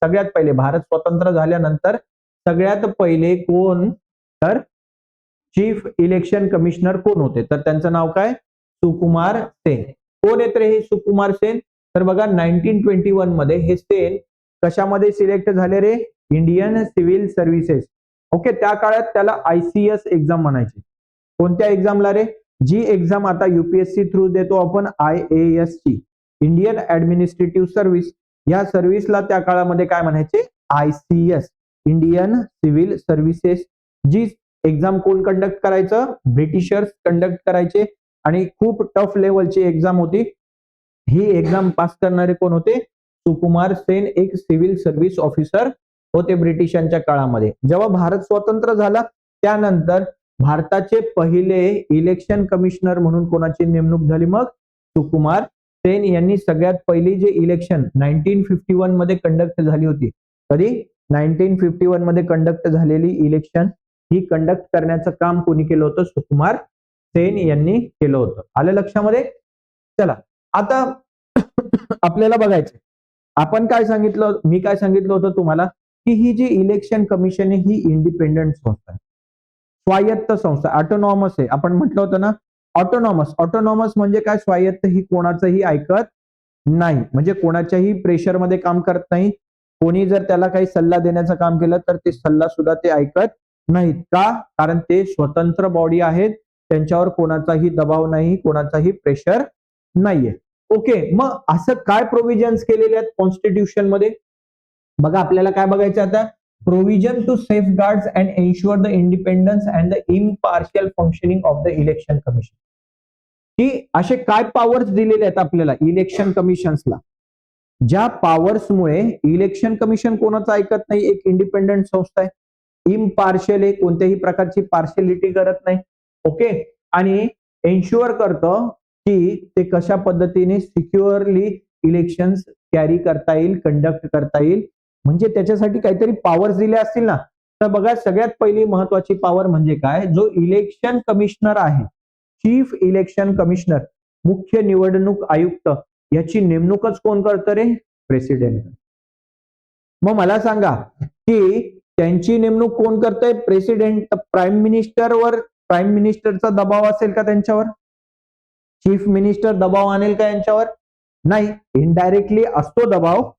[SPEAKER 1] सगळ्यात पहिले भारत स्वतंत्र झाल्यानंतर सगळ्यात पहिले कोण, तर चीफ इलेक्शन कमिशनर कोण होते, तर त्यांचं नाव काय, सुकुमार सेन. कोण येत रे हे सुकुमार सेन, तर बघा 1921 मध्ये हे सेन कशामध्ये सिलेक्ट झाले रे, इंडियन सिव्हिल सर्व्हिसेस. ओके, त्या काळात त्याला ICS एक्झाम म्हणायची. कोणत्या एक्झामला रे, जी एक्झाम आता UPSC थ्रू देतो आपण, IAS ची, इंडियन ऍडमिनिस्ट्रेटिव्ह सर्व्हिस, या सर्व्हिसला त्या काळामध्ये काय म्हणायचे, ICS, इंडियन सिव्हिल सर्व्हिसेस. जी एक्झाम कोण कंडक्ट करायचं, ब्रिटिशर्स कंडक्ट करायचे आणि खूप टफ लेवलची एक्झाम होती. ही एक्झाम पास करणारे कोण होते, सुकुमार सेन, एक सिव्हिल सर्व्हिस ऑफिसर होते ब्रिटिशांच्या काळामध्ये. जेव्हा भारत स्वतंत्र झाला त्यानंतर भारताचे पहिले इलेक्शन कमिशनर म्हणून कोणाची नेमणूक झाली, मग सुकुमार सेन यांनी सगळ्यात पहिली जे इलेक्शन 1951 मध्ये कंडक्ट झाली होती. कधी, 1951 मध्ये कंडक्ट झालेली इलेक्शन ही कंडक्ट करण्याचं काम कोणी केलं होतं, सुकुमार सेन यांनी केलं होतं. आलं लक्षामध्ये? चला आता आपल्याला बघायचं, आपण काय सांगितलं, मी काय सांगितलं होतं तुम्हाला की ही जी इलेक्शन कमिशन आहे ही इंडिपेंडंट संस्था आहे, स्वायत्त संस्था, ऑटोनॉमस आहे. आपण म्हटलं होतं ना, ऑटोनॉमस म्हणजे काय, स्वायत्त, ही कोणाचंही ऐकत नाही, म्हणजे कोणाच्याही प्रेशरमध्ये काम करत नाही. कोणी जर त्याला काही सल्ला देण्याचं काम केलं तर ते सल्ला सुद्धा ते ऐकत नाहीत. का? कारण ते स्वतंत्र बॉडी आहेत, त्यांच्यावर कोणाचाही दबाव नाही, कोणाचाही प्रेशर नाहीये. ओके, मग असं काय प्रोव्हिजन्स केलेले आहेत कॉन्स्टिट्यूशन मध्ये, बघा आपल्याला काय बघायचं आता, provision to safeguards and ensure the independence and the impartial functioning of the election commission. की असे काय पॉवर्स दिलेले आहेत आपल्याला इलेक्शन कमिशन्सला, ज्या पॉवर्समुळे इलेक्शन कमिशन कोणाचं ऐकत नाही, एक इंडिपेंडंट संस्था आहे, इम्पार्शियल आहे, कोणत्याही प्रकारची पार्शियलिटी करत नाही. ओके, आणि एन्श्युअर करतं की ते कशा पद्धतीने सिक्युअरली इलेक्शन्स कॅरी करता येईल, कंडक्ट करता येईल. म्हणजे त्याच्यासाठी काहीतरी पॉवर्स दिले असतील ना, तर बघा सगळ्यात पहिली महत्वाची पॉवर म्हणजे काय, जो इलेक्शन कमिशनर आहे, चीफ इलेक्शन कमिशनर, मुख्य निवडणूक आयुक्त, याची नेमणूकच कोण करतं रे, प्रेसिडेंट. मग मला सांगा की त्यांची नेमणूक कोण करतंय, प्रेसिडेंट. प्राईम मिनिस्टरचा दबाव असेल का त्यांच्यावर, चीफ मिनिस्टर दबाव आणेल का यांच्यावर, नाही. इनडायरेक्टली असतो दबाव,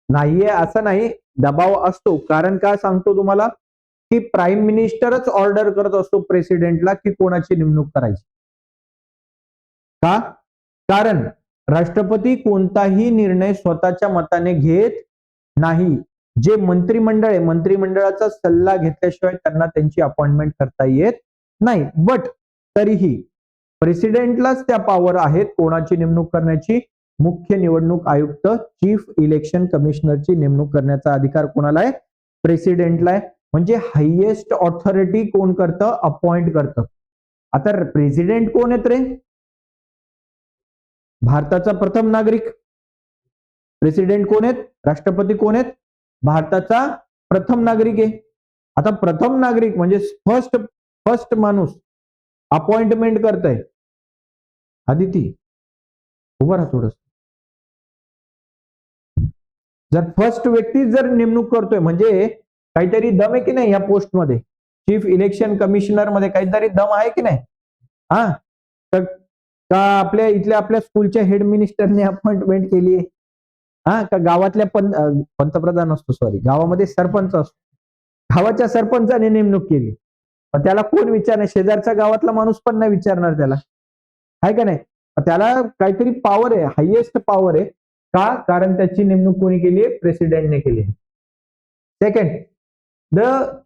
[SPEAKER 1] नाहीये असं नाही, दबाव असतो. कारण काय सांगतो तुम्हाला, की प्राईम मिनिस्टरच ऑर्डर करत असतो प्रेसिडेंटला की कोणाची नेमणूक करायची. का? कारण राष्ट्रपती कोणताही निर्णय स्वतःच्या मताने घेत नाही. जे मंत्रिमंडळ आहे, मंत्रिमंडळाचा सल्ला घेतल्याशिवाय त्यांना त्यांची अपॉइंटमेंट करता येत नाही. बट तरीही प्रेसिडेंटलाच त्या पॉवर आहेत कोणाची नेमणूक करण्याची, मुख्य निवडणूक आयुक्त, चीफ इलेक्शन कमिशनरची नेमणूक करण्याचा अधिकार कोणाला आहे, प्रेसिडेंटला आहे. म्हणजे हायेस्ट ऑथॉरिटी कोण करतं, अपॉइंट करतं. आता प्रेसिडेंट कोण आहेत रे, भारताचा प्रथम नागरिक. प्रेसिडेंट कोण आहेत, राष्ट्रपती कोण आहेत, भारताचा प्रथम नागरिक आहे. आता प्रथम नागरिक म्हणजे फर्स्ट माणूस अपॉइंटमेंट करतय. आदिती उभं राहा थोडस. जर फर्स्ट व्यक्ती जर नेमणूक करतोय म्हणजे काहीतरी दम आहे की नाही या पोस्ट मध्ये, चीफ इलेक्शन कमिशनर मध्ये काहीतरी दम आहे की नाही. हा, तर का आपल्या स्कूलच्या हेड मिनिस्टरने अपॉइंटमेंट केली आहे, हा, का गावातल्या पंतप्रधान असतो, सॉरी, गावामध्ये सरपंच असतो, गावाच्या सरपंचाने नेमणूक केली. पण त्याला कोण विचारणार, शेजारच्या गावातला माणूस पण नाही विचारणार त्याला, आहे का नाही. त्याला काहीतरी पॉवर आहे, हायेस्ट पॉवर आहे. का? कारण त्याची नेमणूक कोणी केली आहे, प्रेसिडेंटने केली आहे. Second, the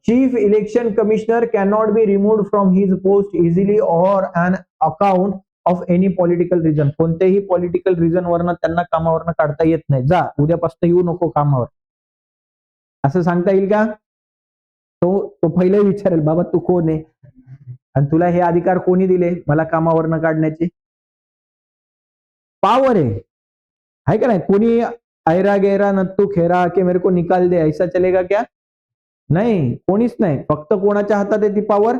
[SPEAKER 1] chief election commissioner cannot be removed from his post easily or on account of any political reason, कोणत्याही पॉलिटिकल रिझन वरनं त्यांना कामावरनं काढता येत नाही. जा उद्यापासून येऊ नको कामावर, असं सांगता येईल का? तो तो पहिलं विचारेल, बाबा तू कोण आहे आणि तुला हे अधिकार कोणी दिले मला कामावरनं काढण्याचे? पावर आहे का नाही? कोणी ऐरा गैरा नत्तू खेरा के मेरे को निकाल दे ऐसा चलेगा क्या? नाही, कोणीच नाही. फक्त कोणाच्या हातात आहे ती पॉवर?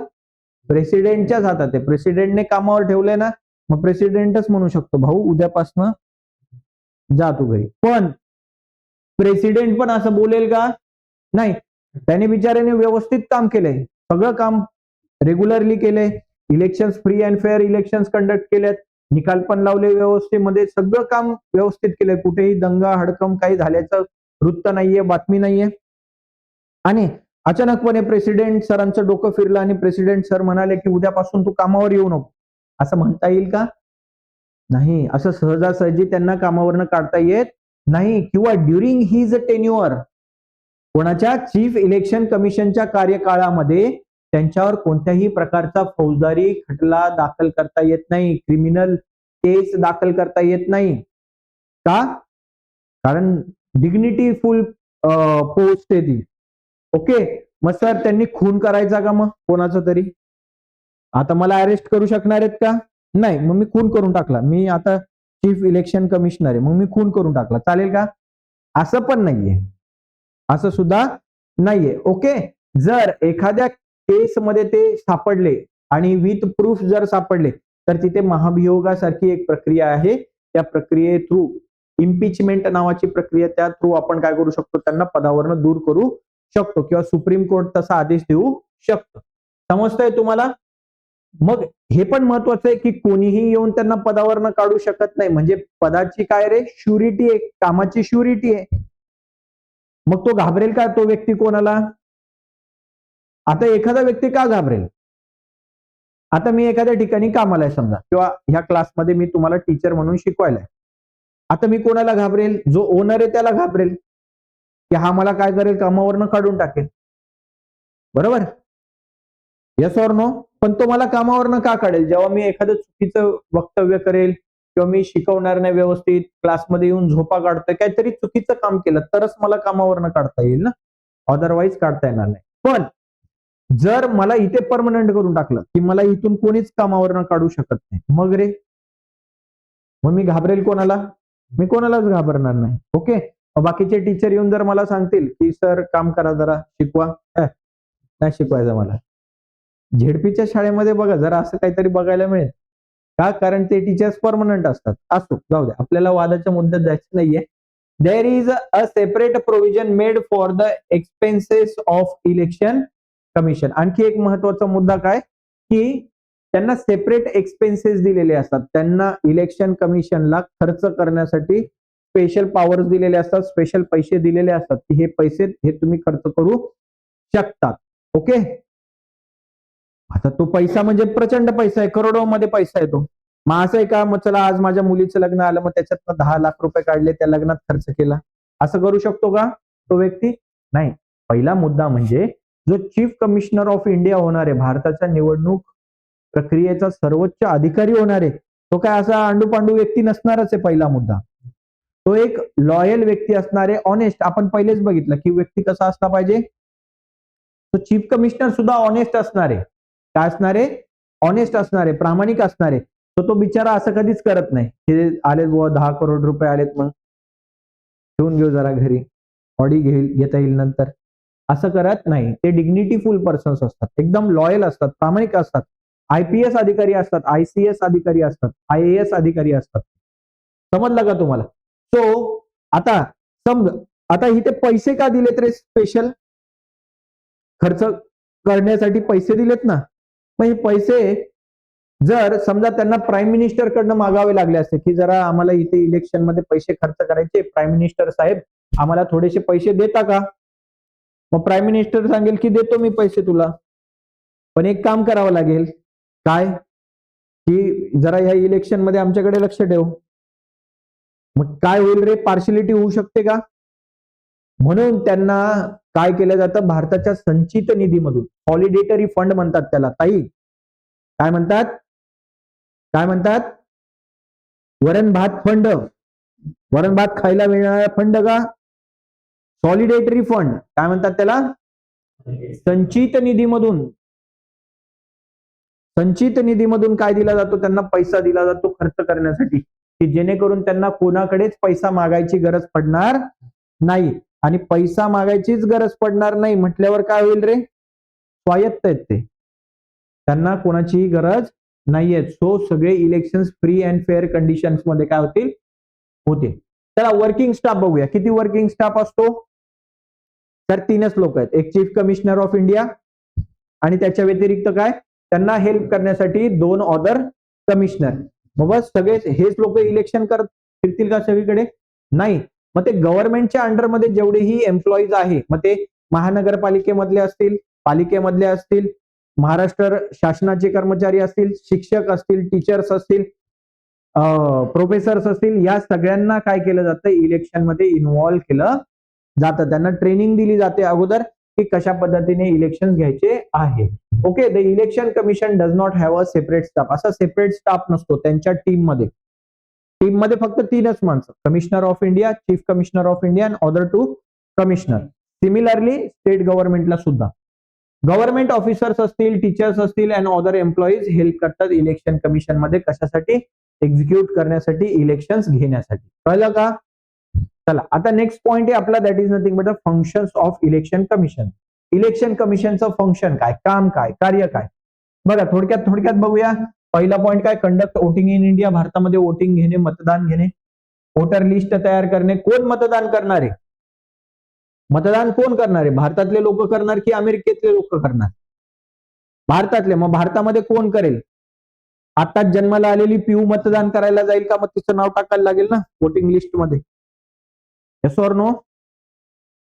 [SPEAKER 1] प्रेसिडेंटच्याच हातात आहे. प्रेसिडेंटने कामावर ठेवले ना, मग प्रेसिडेंटच म्हणू शकतो भाऊ उद्यापासनं जा तू घरी. पण प्रेसिडेंट पण असं बोलेल का? नाही. त्याने बिचाऱ्याने व्यवस्थित काम केलंय, सगळं काम रेग्युलरली केलंय, election free and fair election conduct केलेत, निकाल पण लावले व्यवस्थेमध्ये, सगळं काम व्यवस्थित केलंय, कुठेही दंगा हडकंप काही झाल्याचं वृत्त नाहीये, बातमी नाहीये. आणि अचानकपणे प्रेसिडेंट सरांचं डोकं फिरलं आणि प्रेसिडेंट सर म्हणाले की उद्यापासून तू कामावर येऊ नको, असं म्हणता येईल का? नाही. असं सहजासहजी त्यांना कामावरनं काढता येत नाही. किंवा ड्युरिंग हिज टेन्युअर, कोणाच्या चीफ इलेक्शन कमिशनच्या कार्यकाळामध्ये त्यांच्यावर कोणत्याही प्रकारचा फौजदारी खटला दाखल करता येत नाही, क्रिमिनल केस दाखल करता येत नाही. का? कारण डिग्निटी फुल पोस्ट आहे ती. ओके. मग सर त्यांनी खून करायचा का मग कोणाचा तरी? आता मला अरेस्ट करू शकणार आहेत का? नाही. मग मी खून करून टाकला, मी आता चीफ इलेक्शन कमिशनर आहे, मग मी खून करून टाकला, चालेल का? असं पण नाहीये, असं सुद्धा नाहीये. ओके. जर एखाद्या केसमध्ये ते सापडले आणि विथ प्रूफ जर सापडले तर तिथे महाभियोगासारखी एक प्रक्रिया आहे, त्या प्रक्रिये थ्रू इम्पिचमेंट नावाची प्रक्रिया, त्या थ्रू आपण काय करू शकतो, त्यांना पदावरनं दूर करू शकतो किंवा सुप्रीम कोर्ट तसा आदेश देऊ शकतं. समजतंय तुम्हाला? मग हे पण महत्वाचं आहे की कोणीही येऊन त्यांना पदावरनं काढू शकत नाही. म्हणजे पदाची काय रे? श्युरिटी आहे, कामाची श्युरिटी आहे. मग तो घाबरेल का तो व्यक्ती कोणाला? आता एखादा व्यक्ती का घाबरेल? आता मी एखाद्या ठिकाणी कामाला आहे समजा, किंवा ह्या क्लासमध्ये मी तुम्हाला टीचर म्हणून शिकवायला. आता मी कोणाला घाबरेल? जो ओनर आहे त्याला घाबरेल की हा मला काय करेल, कामावरनं काढून टाकेल. बरोबर? Yes or no? पण तो मला कामावरनं का काढेल? जेव्हा मी एखादं चुकीचं वक्तव्य करेल किंवा मी शिकवणार नाही व्यवस्थित, क्लासमध्ये येऊन झोपा काढतोय, काहीतरी चुकीचं काम केलं तरच मला कामावरनं काढता येईल ना, अदरवाईज काढता येणार नाही. पण जर मला इथे परमनंट करून टाकलं की मला इथून कोणीच कामावरनं काढू शकत नाही, मग रे, मग मी घाबरेल कोणाला? मी कोणालाच घाबरणार नाही. ओके. बाकीचे टीचर येऊन जर मला सांगतील की सर काम करा, जरा शिकवा, नाही शिकवायचं मला. झेडपीच्या शाळेमध्ये बघा जरा असं काहीतरी बघायला मिळेल का? कारण ते टीचर्स परमनंट असतात. असो, जाऊ द्या, आपल्याला वादाच्या मुद्द्यात जायचं नाहीये. There is a separate provision made for the expenses of election commission. आणखी एक महत्वाचा मुद्दा काय की त्यांना सेपरेट एक्सपेन्सेस दिलेले असतात, त्यांना इलेक्शन कमिशनला खर्च करण्यासाठी स्पेशल पॉवर्स दिलेले असतात, स्पेशल पैसे दिलेले असतात की हे पैसे हे तुम्ही खर्च करू शकतात. ओके. आता तो पैसा म्हणजे प्रचंड पैसा आहे, करोडोमध्ये पैसा आहे तो. मग असं आहे का, मग चला आज माझ्या मुलीचं लग्न आलं, मग त्याच्यातनं 10 लाख रुपये काढले, त्या लग्नात खर्च केला, असं करू शकतो का तो व्यक्ती? नाही. पहिला मुद्दा म्हणजे जो चीफ कमिशनर ऑफ इंडिया होणार आहे, भारताच्या निवडणूक प्रक्रियेचा सर्वोच्च अधिकारी होणार आहे, तो काय असा आंडूपांडू व्यक्ती नसणारच आहे. पहिला मुद्दा, तो एक लॉयल व्यक्ती असणार आहे, ऑनेस्ट. आपण पहिलेच बघितलं की व्यक्ती कसा असला पाहिजे, तो चीफ कमिशनर सुद्धा ऑनेस्ट असणार आहे. काय असणार आहे? ऑनेस्ट असणार आहे, प्रामाणिक असणार आहे. तो बिचारा असं कधीच करत नाही की आलेत बुवा 10 करोड रुपये आलेत, मग ठेवून घेऊ जरा घरी, ऑडी घेता येईल नंतर, असं करत नाही. ते डिग्निटीफुल पर्सन्स असतात, एकदम लॉयल असतात, प्रामाणिक असतात, IPS अधिकारी असतात, ICS अधिकारी असतात, IAS अधिकारी असतात. समजलं का तुम्हाला? सो आता समज, आता इथे पैसे का दिलेत रे? स्पेशल खर्च करण्यासाठी पैसे दिलेत ना. मग हे पैसे जर समजा त्यांना प्राईम मिनिस्टर कडनं मागावे लागले असते की जरा आम्हाला इथे इलेक्शन मध्ये पैसे खर्च करायचे, प्राईम मिनिस्टर साहेब आम्हाला थोडेसे पैसे देता का? मग प्राईम मिनिस्टर सांगेल की देतो मी पैसे तुला, पण एक काम करावं लागेल, काय की जरा ह्या इलेक्शन मध्ये आमच्याकडे लक्ष ठेव. मग काय होईल रे? पार्शिलिटी होऊ शकते का? म्हणून त्यांना काय केलं जातं, भारताच्या संचित निधीमधून, सॉलिडेटरी फंड म्हणतात त्याला ताई, काय म्हणतात? काय म्हणतात? वरण भात फंड. वरण भात खायला मिळणारा फंड का? सॉलिडेटरी फंड. काय म्हणतात त्याला? संचित निधीमधून. संचित निधीमधून काय दिला जातो? त्यांना पैसा दिला जातो खर्च करण्यासाठी, की जेणेकरून त्यांना कोणाकडेच पैसा मागायची गरज पडणार नाही. आणि पैसा मागायचीच गरज पडणार नाही म्हटल्यावर काय होईल रे? स्वायत्त आहेत ते, त्यांना कोणाचीही गरज नाहीये. सो सगळे election free and fair conditions मध्ये काय होतील? होते. चला वर्किंग स्टाफ बघूया. किती वर्किंग स्टाफ असतो? तर 3च लोक आहेत. एक चीफ कमिशनर ऑफ इंडिया आणि त्याच्या व्यतिरिक्त काय? त्यांना हेल्प करण्यासाठी 2 अदर कमिशनर. मग बस सगळेच हेच लोक इलेक्शन करत फिरतील का सगळीकडे? नाही. मग ते गव्हर्नमेंटच्या अंडरमध्ये जेवढेही एम्प्लॉईज आहे, मग ते महानगरपालिकेमधले असतील, पालिकेमधले असतील, महाराष्ट्र शासनाचे कर्मचारी असतील, शिक्षक असतील, टीचर्स असतील, प्रोफेसर्स असतील, या सगळ्यांना काय केलं जातं? इलेक्शन मध्ये इन्व्हॉल्व केलं जातं. त्यांना ट्रेनिंग दिली जाते अगोदर की कशा पद्धतीने इलेक्शन घ्यायचे आहे. Okay. The election commission does not have a separate staff. असा सेपरेट स्टाफ नसतो त्यांच्या टीममध्ये. टीममध्ये फक्त 3च माणसं, commissioner of India, chief commissioner of India आणि अदर 2 कमिशनर. सिमिलरली स्टेट गव्हर्नमेंटला सुद्धा गव्हर्नमेंट ऑफिसर्स असतील, टीचर्स असतील अँड अदर एम्प्लॉईज हेल्प करतात इलेक्शन कमिशन मध्ये. कशासाठी? एक्झिक्यूट करण्यासाठी, इलेक्शन्स घेण्यासाठी. कळलं का? चला आता नेक्स्ट पॉइंट आहे आपला, that is nothing but the functions of election commission. Election कमिशनचं फंक्शन काय, काम काय, कार्य काय? बघा थोडक्यात बघूया. पहिला पॉइंट काय? Conduct voting in India. भारतामध्ये वोटिंग घेणे, मतदान घेणे. वोटर लिस्ट तयार करणे. कोण मतदान करणार आहे? मतदान कोण करणार आहे? भारतातले लोक करणार की अमेरिकेतले लोक करणार? भारतातले. मग भारतामध्ये कोण करेल? आताच जन्माला आलेली पिऊ मतदान करायला जाईल का? मग तिचं नाव टाकायला लागेल ना वोटिंग लिस्ट मध्ये. Yes or no?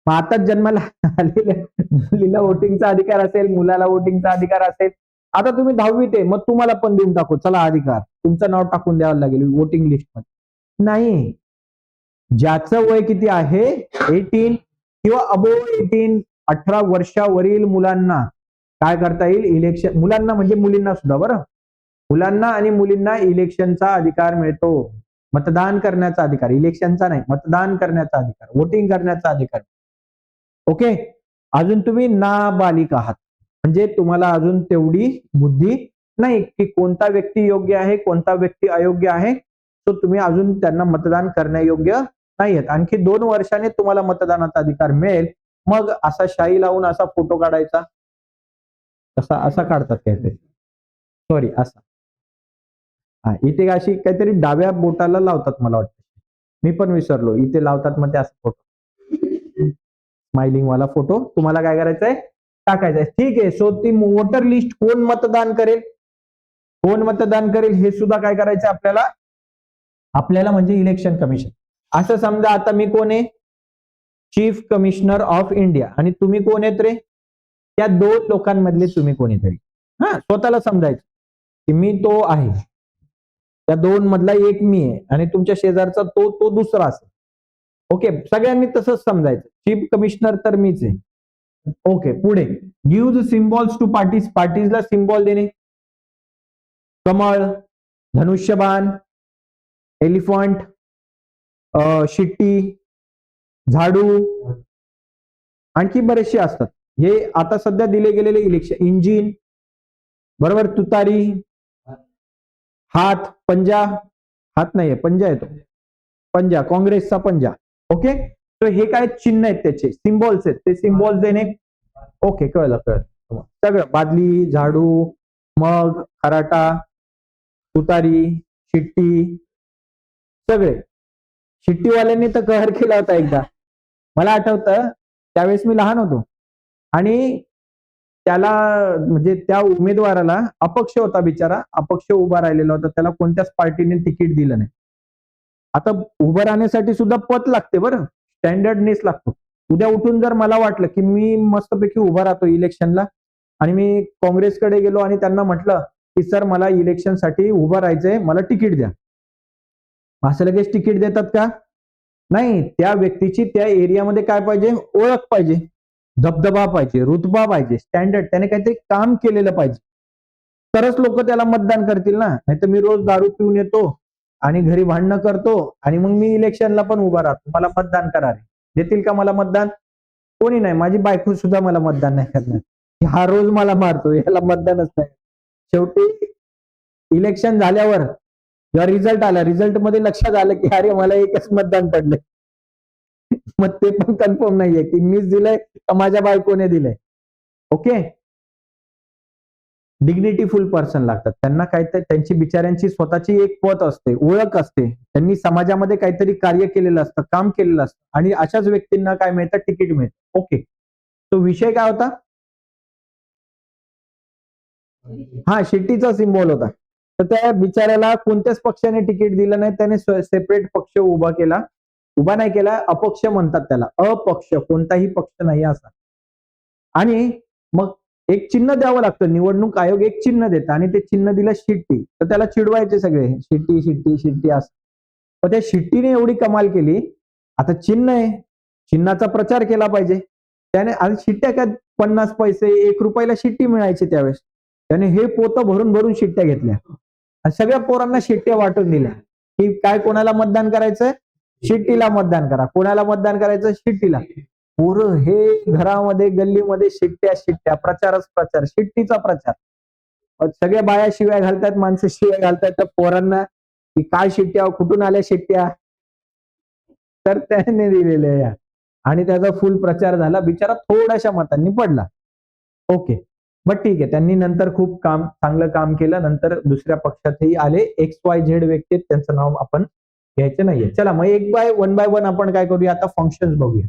[SPEAKER 1] मग आताच जन्माला आलेल्या मुलीला वोटिंगचा अधिकार असेल, मुलाला वोटिंगचा अधिकार असेल. आता तुम्ही 10वीत आहे, मग तुम्हाला पण देऊन टाकू, चला अधिकार, तुमचं नाव टाकून द्यावं लागेल वोटिंग लिस्ट मध्ये. नाही. ज्याचं वय किती आहे? 18 किंवा अबोव्ह 18, 18 वर्षावरील मुलांना काय करता येईल? इलेक्शन. मुलांना म्हणजे मुलींना सुद्धा, बरं, मुलांना आणि मुलींना इलेक्शनचा अधिकार मिळतो. मतदान करण्याचा अधिकार, इलेक्शनचा नाही, मतदान करण्याचा अधिकार, वोटिंग करण्याचा अधिकार. ओके. अजून तुम्ही नाबालिक आहात, म्हणजे तुम्हाला अजून तेवढी बुद्धी नाही की कोणता व्यक्ती योग्य आहे, कोणता व्यक्ती अयोग्य आहे. तो तुम्ही अजून त्यांना मतदान करण्यायोग्य नाहीयेत. आणखी 2 वर्षाने तुम्हाला मतदानाचा अधिकार मिळेल. मग असा शाई लावून असा फोटो काढायचा, असा काढतात काहीतरी, सॉरी असा. हा, इथे अशी काहीतरी डाव्या बोटाला लावतात मला वाटतं, मी पण विसरलो. इथे लावतात मग ते असं फोटो, स्माइलिंग वाला फोटो तुम्हाला काय करायचंय? टाकायचंय. ठीक आहे. सो ती वोटर लिस्ट कोण मतदान करेल, कोण मतदान करेल हे सुद्धा काय करायचं आपल्याला? आपल्याला म्हणजे इलेक्शन कमिशन. असं समजा आता मी कोण आहे? Chief commissioner of India. आणि तुम्ही कोण आहेत रे? त्या 2 लोकांमधले तुम्ही कोणीतरी. हा, स्वतःला समजायचं की मी तो आहे, त्या 2 मधला एक मी आहे आणि तुमच्या शेजारचा तो दुसरा असेल. ओके. सगळ्यांनी तसंच समजायचं. चीफ कमिशनर तर मीच आहे. ओके. पुढे गिव्ह सिम्बॉल्स टू पार्टीज. पार्टीजला सिम्बॉल देणे. कमळ, धनुष्यबाण, एलिफंट, शिट्टी, झाडू, आणखी बरेचसे असतात. हे आता सध्या दिले गेलेले इलेक्शन. इंजिन, बरोबर, तुतारी, हात, पंजा, हात नाहीये, पंजा येतो, पंजा, काँग्रेसचा पंजा. ओके. तर हे काय चिन्ह आहेत, त्याचे सिम्बॉल्स आहेत, ते सिम्बॉल्स देणे. ओके, कळलं. सगळं बादली, झाडू, मग, खराटा, तुतारी, शिट्टी, सगळे. शिट्टीवाल्यांनी तर कहर केला होता एकदा, मला आठवतं. त्यावेळेस मी लहान होतो आणि त्याला म्हणजे त्या उमेदवाराला, अपक्ष होता बिचारा, अपक्ष उभा राहिलेला होता, त्याला कोणत्याच पार्टीने तिकीट दिलं नाही. आता उभं राहण्यासाठी सुद्धा पत लागते, बरं, स्टँडर्डनेस लागतो. उद्या उठून जर मला वाटलं की मी मस्तपैकी उभा राहतो इलेक्शनला आणि मी काँग्रेसकडे गेलो आणि त्यांना म्हटलं की सर मला इलेक्शनसाठी उभं राहायचंय, मला तिकीट द्या, असं लगेच तिकीट देतात का? नाही. त्या व्यक्तीची त्या एरियामध्ये काय पाहिजे? ओळख पाहिजे, दबदबा पाहिजे, रुतबा पाहिजे, स्टँडर्ड, त्याने काहीतरी काम केलेलं पाहिजे. तरच लोक त्याला मतदान करतील ना. नाही तर मी रोज दारू पिऊन येतो आणि घरी भांडणं करतो आणि मग मी इलेक्शनला पण उभा राहतो, मला मतदान करा रे. देतील का मला मतदान? कोणी नाही. माझी बायको सुद्धा मला मतदान नाही करणार. हा रोज मला मारतो, याला मतदानच नाही. शेवटी इलेक्शन झाल्यावर जेव्हा रिझल्ट आला, रिझल्ट मध्ये लक्षात आलं की अरे मला एकच मतदान पडले. मग ते पण कन्फर्म नाहीये की मीच दिलंय का माझ्या बायकोने दिलंय. ओके. डिग्निटीफुल पर्सन लागतात. त्यांना काहीतरी त्यांची बिचाऱ्यांची स्वतःची एक पत असते, ओळख असते. त्यांनी समाजामध्ये काहीतरी कार्य केलेलं असतं, काम केलेलं असतं आणि अशाच व्यक्तींना काय मिळतं? तिकीट मिळतं. ओके. तो विषय काय होता? हा, शिट्टीचा सिम्बॉल होता. तर त्या बिचाऱ्याला कोणत्याच पक्षाने तिकीट दिलं नाही. त्याने सेपरेट पक्ष उभा केला. उभा नाही केला, अपक्ष म्हणतात त्याला. अपक्ष, कोणताही पक्ष नाही असा. आणि मग एक चिन्ह द्यावं लागतं. निवडणूक आयोग एक चिन्ह देतं आणि ते चिन्ह दिलं शिट्टी. तर त्याला चिडवायचे सगळे, शिट्टी शिट्टी शिट्टी असं. पण त्या शिट्टीने एवढी कमाल केली. आता चिन्ह आहे, चिन्हाचा प्रचार केला पाहिजे. त्याने आणि शिट्ट्या काय 50 पैसे, 1 रुपयाला शिट्टी मिळायची त्यावेळेस. त्याने हे पोतं भरून भरून शिट्ट्या घेतल्या आणि सगळ्या पोरांना शिट्ट्या वाटून दिल्या की काय, कोणाला मतदान करायचं? शिट्टीला मतदान करा. कोणाला मतदान करायचं? शिट्टीला. पोरं हे घरामध्ये गल्लीमध्ये शिट्ट्या शिट्ट्या, प्रचारच प्रचार, शिट्टीचा प्रचार. सगळ्या बाया शिव्या घालतात, माणसं शिव्या घालतात त्या पोरांना की काय शिट्ट्या, कुठून आल्या शिट्ट्या. तर त्याने दिलेल्या या आणि त्याचा फुल प्रचार झाला. बिचारा थोड्याशा मतांनी पडला. ओके. बट ठीक आहे, त्यांनी नंतर खूप चांगलं काम केलं. नंतर दुसऱ्या पक्षातही आले. XYZ व्यक्ती आहेत, त्यांचं नाव आपण घ्यायचं नाहीये. चला मग वन बाय वन आपण काय करूया आता, फंक्शन्स बघूया.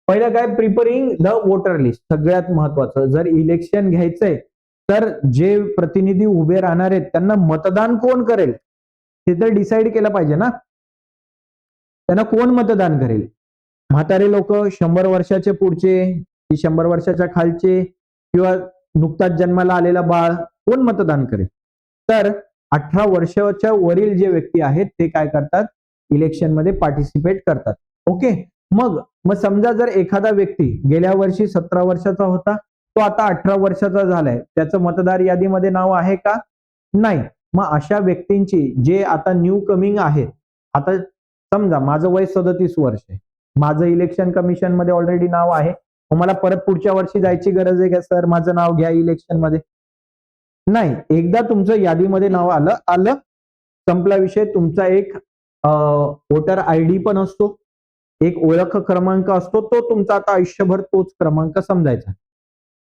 [SPEAKER 1] पहिलं काय, प्रिपेरिंग द वोटर लिस्ट. सगळ्यात महत्वाचं, जर इलेक्शन घ्यायचंय तर जे प्रतिनिधी उभे राहणार आहेत त्यांना मतदान कोण करेल हे तर डिसाईड केलं पाहिजे ना. त्यांना कोण मतदान करेल? म्हातारे लोक, 100 वर्षाचे पुढचे की 100 वर्षाच्या खालचे किंवा नुकताच जन्माला आलेला बाळ, कोण मतदान करेल? तर 18 वर्षाच्या वरील जे व्यक्ती आहेत ते काय करतात? इलेक्शन मध्ये पार्टिसिपेट करतात. ओके. मग मग समजा जर एखादा व्यक्ती गेल्या वर्षी 17 वर्षाचा होता, तो आता 18 वर्षाचा झालाय, त्याचं मतदार यादीमध्ये नाव आहे का? नाही. मग अशा व्यक्तींची जे आता न्यू कमिंग आहेत, आता समजा माझं वय 37 वर्ष आहे, माझं इलेक्शन कमिशन मध्ये ऑलरेडी नाव आहे, मग मला परत पुढच्या वर्षी जायची गरज आहे का सर माझं नाव घ्या इलेक्शन मध्ये? नाही. एकदा तुमचं यादीमध्ये नाव आलं संपला विषय. तुमचा एक वोटर ID पण असतो, एक ओळख क्रमांक असतो, तो तुमचा आता आयुष्यभर तोच क्रमांक समजायचा.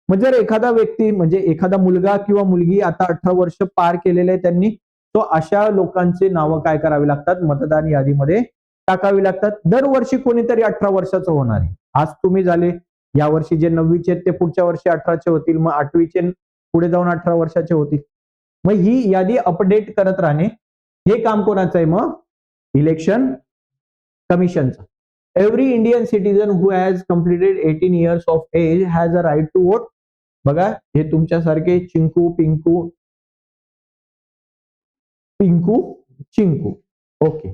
[SPEAKER 1] मग जर एखादा व्यक्ती म्हणजे एखादा मुलगा किंवा मुलगी आता 18 वर्ष पार केलेले आहे त्यांनी, तो अशा लोकांचे नावं काय करावी लागतात? मतदान यादीमध्ये टाकावी लागतात. दरवर्षी कोणीतरी 18 वर्षाचं होणार आहे. आज तुम्ही झाले, या वर्षी जे 9वीचे आहेत ते पुढच्या वर्षी 18चे होतील, मग 8वीचे पुढे जाऊन 18 वर्षाचे होतील. मग ही यादी अपडेट करत राहणे हे काम कोणाचं आहे? मग इलेक्शन कमिशनचं. Every Indian citizen who has completed 18 years of age has a right to vote. बघा, हे तुमच्यासारखे चिंकू पिंकू चिंकू, ओके,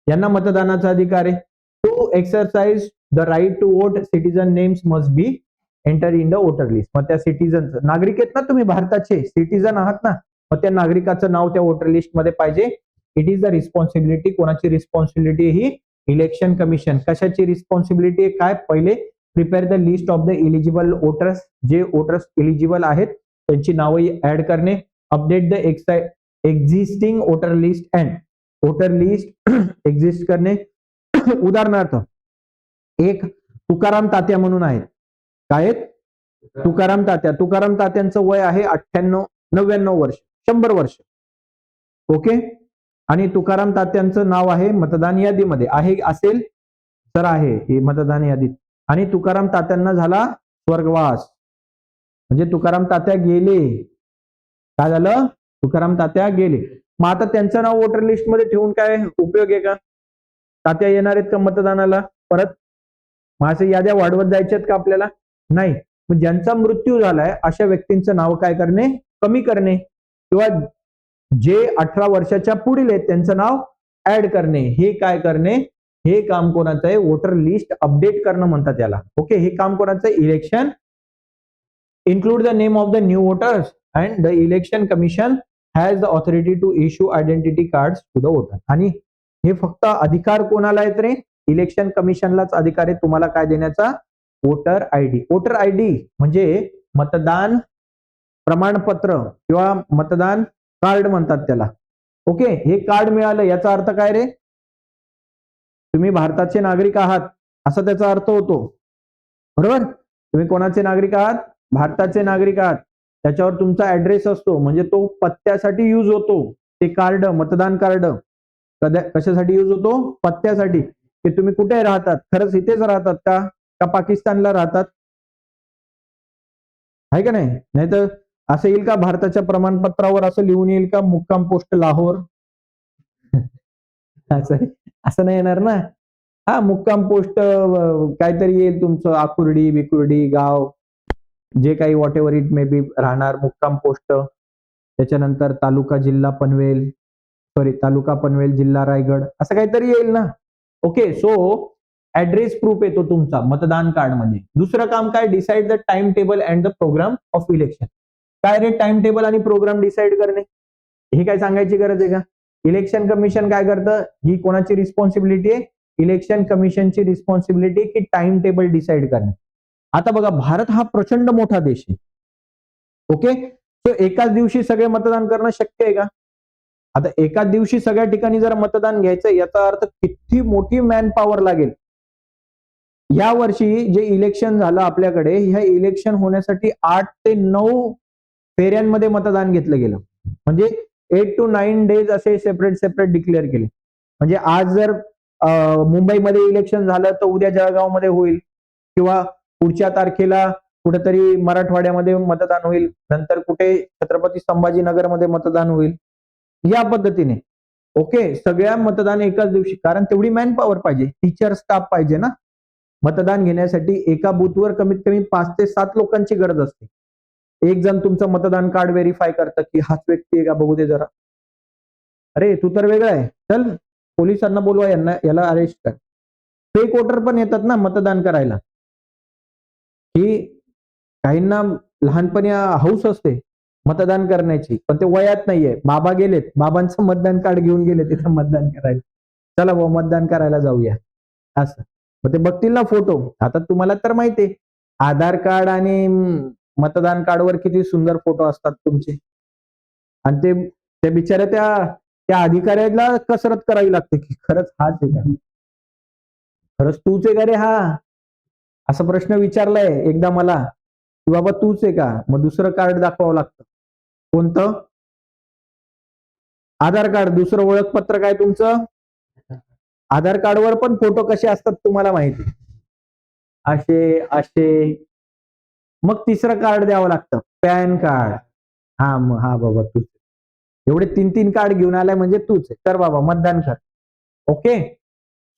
[SPEAKER 1] यांना मतदानाचा अधिकार आहे. To exercise the right to vote, citizen names must be enter in the voter list. मग त्या सिटीजनचं, नागरिक आहेत ना तुम्ही, भारताचे सिटीजन आहात ना, मग त्या नागरिकाचं नाव त्या वोटर लिस्ट मध्ये पाहिजे. It is the responsibility. कोणाची रिस्पॉन्सिबिलिटी? ही इलेक्शन कमिशन. कशाची रिस्पॉन्सिबिलिटी? काय? पहिले prepare the list of the eligible voters. जे वोटर्स इलिजिबल आहेत त्यांची नावं ऍड करणे. Update the existing voter list and voter list exist करणे. उदाहरणार्थ, एक तुकाराम तात्या म्हणून आहेत. काय आहेत? तुकाराम तात्या. तुकाराम तात्यांचं वय आहे 99 वर्ष, 100 वर्ष. ओके. आणि तुकाराम तात्यांचं नाव आहे मतदान यादीमध्ये आहे, असेल तर आहे हे मतदान यादीत. आणि तुकाराम तात्यांना झाला स्वर्गवास, म्हणजे तुकाराम तात्या गेले. काय झालं? तुकाराम तात्या गेले. मग आता त्यांचं नाव वोटर लिस्ट मध्ये ठेवून काय उपयोग आहे का? तात्या येणार आहेत का मतदानाला परत? माझ्या याद्या वाढवत जायच्यात का आपल्याला? नाही. मग ज्यांचा मृत्यू झालाय अशा व्यक्तींचं नाव काय करणे? कमी करणे. किंवा जे 18 वर्षाच्या पुढील आहेत त्यांचं नाव ऍड करणे. हे काय करणे? हे काम कोणाचं आहे? वोटर लिस्ट अपडेट करणं म्हणतात याला. ओके. हे काम कोणाचं आहे? Election include the name of the new voters and the election commission has the authority to issue identity cards to the voter. आणि हे फक्त अधिकार कोणाला आहेत रे? इलेक्शन कमिशनलाच अधिकार आहे तुम्हाला काय देण्याचा? Voter ID. वोटर आयडी म्हणजे मतदान प्रमाणपत्र किंवा मतदान कार्ड म्हणतात त्याला. ओके, हे कार्ड मिळालं याचा अर्थ काय रे? तुम्ही भारताचे नागरिक आहात असा त्याचा अर्थ होतो. बरोबर? तुम्ही कोणाचे नागरिक आहात? भारताचे नागरिक आहात. त्याच्यावर तुमचा ऍड्रेस असतो म्हणजे तो पत्त्यासाठी यूज होतो. ते कार्ड, मतदान कार्ड कशासाठी यूज होतो? पत्त्यासाठी. की तुम्ही कुठे राहतात? खरंच इथेच राहतात का पाकिस्तानला राहतात? आहे का नाही? नाहीतर असं येईल का भारताच्या प्रमाणपत्रावर असं लिहून येईल का मुक्काम पोस्ट लाहोर? असं नाही येणार ना. हा, मुक्काम पोस्ट काहीतरी येईल तुमचं आकुर्डी बिकुर्डी गाव, जे काही what ever it may be राहणार मुक्काम पोस्ट. त्याच्यानंतर तालुका जिल्हा पनवेल, तालुका पनवेल जिल्हा रायगड, असं काहीतरी येईल ना. ओके, सो ऍड्रेस प्रूफ येतो तुमचा मतदान कार्ड मध्ये. दुसरं काम काय? Decide the time table and the programme of election. काय रे टाइम टेबल आणि प्रोग्राम डिसाइड करणे? हे काय सांगायची गरज आहे का? इलेक्शन कमिशन काय करतं? ही कोणाची रिस्पॉन्सिबिलिटी आहे? इलेक्शन कमिशनची रिस्पॉन्सिबिलिटी की टाइम टेबल डिसाइड करणे. आता बघा, भारत हा प्रचंड मोठा देश आहे. ओके, सो एकाच दिवशी सगळे मतदान करणं शक्य आहे का? आता एकाच दिवशी सगळ्या ठिकाणी जर मतदान घ्यायचं याचा अर्थ किती मोठी मॅन पॉवर लागेल. या वर्षी जे इलेक्शन झालं आपल्याकडे, ह्या इलेक्शन होण्यासाठी 8 ते 9 फेऱ्यांमध्ये मतदान घेतलं गेलं. म्हणजे 8 to 9 डेज असे सेपरेट डिक्लेअर केले. म्हणजे आज जर मुंबईमध्ये इलेक्शन झालं तर उद्या जळगावमध्ये होईल, किंवा पुढच्या तारखेला कुठेतरी मराठवाड्यामध्ये मतदान होईल, नंतर कुठे छत्रपती संभाजीनगरमध्ये मतदान होईल, या पद्धतीने. ओके, सगळ्या मतदान एकाच दिवशी, कारण तेवढी मॅन पॉवर पाहिजे, टीचर स्टाफ पाहिजे ना. मतदान घेण्यासाठी एका बूथवर कमीत कमी 5 ते 7 लोकांची गरज असते. एक जण तुमचं मतदान कार्ड व्हेरीफाय करतं की हाच व्यक्ती आहे का बघू दे जरा. अरे तू तर वेगळा आहे, चल पोलिसांना बोलवा, याला अरेस्ट कर. फेक वोटर पण येतात ना मतदान करायला. की काहींना लहानपणी हौस असते मतदान करण्याची, पण ते वयात नाहीये. बाबा गेलेत, बाबांचं मतदान कार्ड घेऊन गेले तिथं मतदान करायला. चला भाऊ मतदान करायला जाऊया असं. मग ते बघतील ना फोटो. आता तुम्हाला तर माहितीये आधार कार्ड आणि मतदान कार्डवर किती सुंदर फोटो असतात तुमचे. आणि ते बिचाऱ्या त्या अधिकाऱ्याला कसरत करावी लागते की खरंच हाच आहे का? खरंच तूच आहे का रे हा? असा प्रश्न विचारलाय एकदा मला की बाबा तूच आहे का? मग दुसरं कार्ड दाखवावं लागतं. कोणतं? आधार कार्ड. दुसरं ओळखपत्र काय तुमचं? आधार कार्डवर पण फोटो कसे असतात तुम्हाला माहिती. असे असे. मग तिसरं कार्ड द्यावं लागतं, पॅन कार्ड. हा बाबा तूच. एवढे 3 कार्ड घेऊन आलाय म्हणजे तूच आहे. कर बाबा मतदान कर. ओके,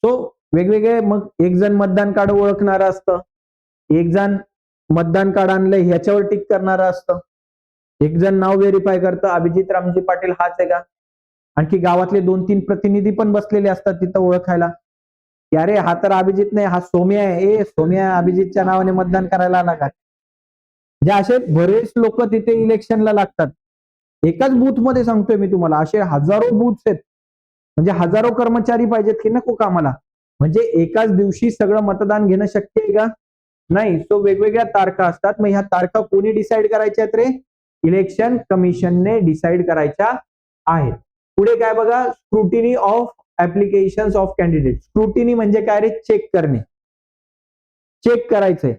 [SPEAKER 1] सो वेगवेगळे. मग एक जण मतदान कार्ड ओळखणार असतं, एक जण मतदान कार्ड आणलंय ह्याच्यावर टिक करणार असतं, एक जण नाव व्हेरीफाय करतं अभिजित रामजी पाटील हाच आहे का. आणखी गावातले 2-3 प्रतिनिधी पण बसलेले असतात तिथं ओळखायला की अरे हा तर अभिजित नाही, हा सोम्या आहे. ए सोम्या अभिजितच्या नावाने मतदान करायला आला का? जे असे बरेच लोक तिथे इलेक्शनला लागतात. एकाच बूथ मध्ये सांगतोय मी तुम्हाला, असे हजारो बूथ आहेत. म्हणजे हजारो कर्मचारी पाहिजेत की नको कामाला. म्हणजे एकाच दिवशी सगळं मतदान घेणं शक्य आहे का? नाही. सो वेगवेगळ्या तारखा असतात. मग ह्या तारखा कोणी डिसाईड करायच्या आहेत रे? इलेक्शन कमिशनने डिसाईड करायच्या आहेत. पुढे काय बघा, scrutiny of applications of candidate. Scrutiny म्हणजे काय रे? चेक करणे. चेक करायचंय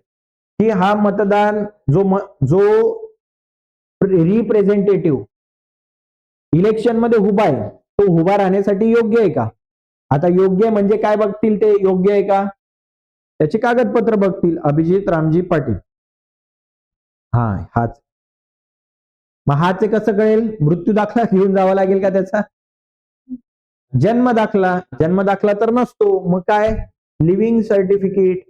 [SPEAKER 1] की हा मतदान जो रिप्रेझेंटेटिव्ह इलेक्शन मध्ये उभा आहे तो उभा राहण्यासाठी योग्य आहे का? आता योग्य म्हणजे काय बघतील ते? योग्य आहे का त्याची कागदपत्र बघतील. अभिजित रामजी पाटील, हाच. मग हाच कसं कळेल? मृत्यू दाखला घेऊन जावा लागेल का त्याचा? जन्म दाखला तर नसतो. मग काय? Living certificate.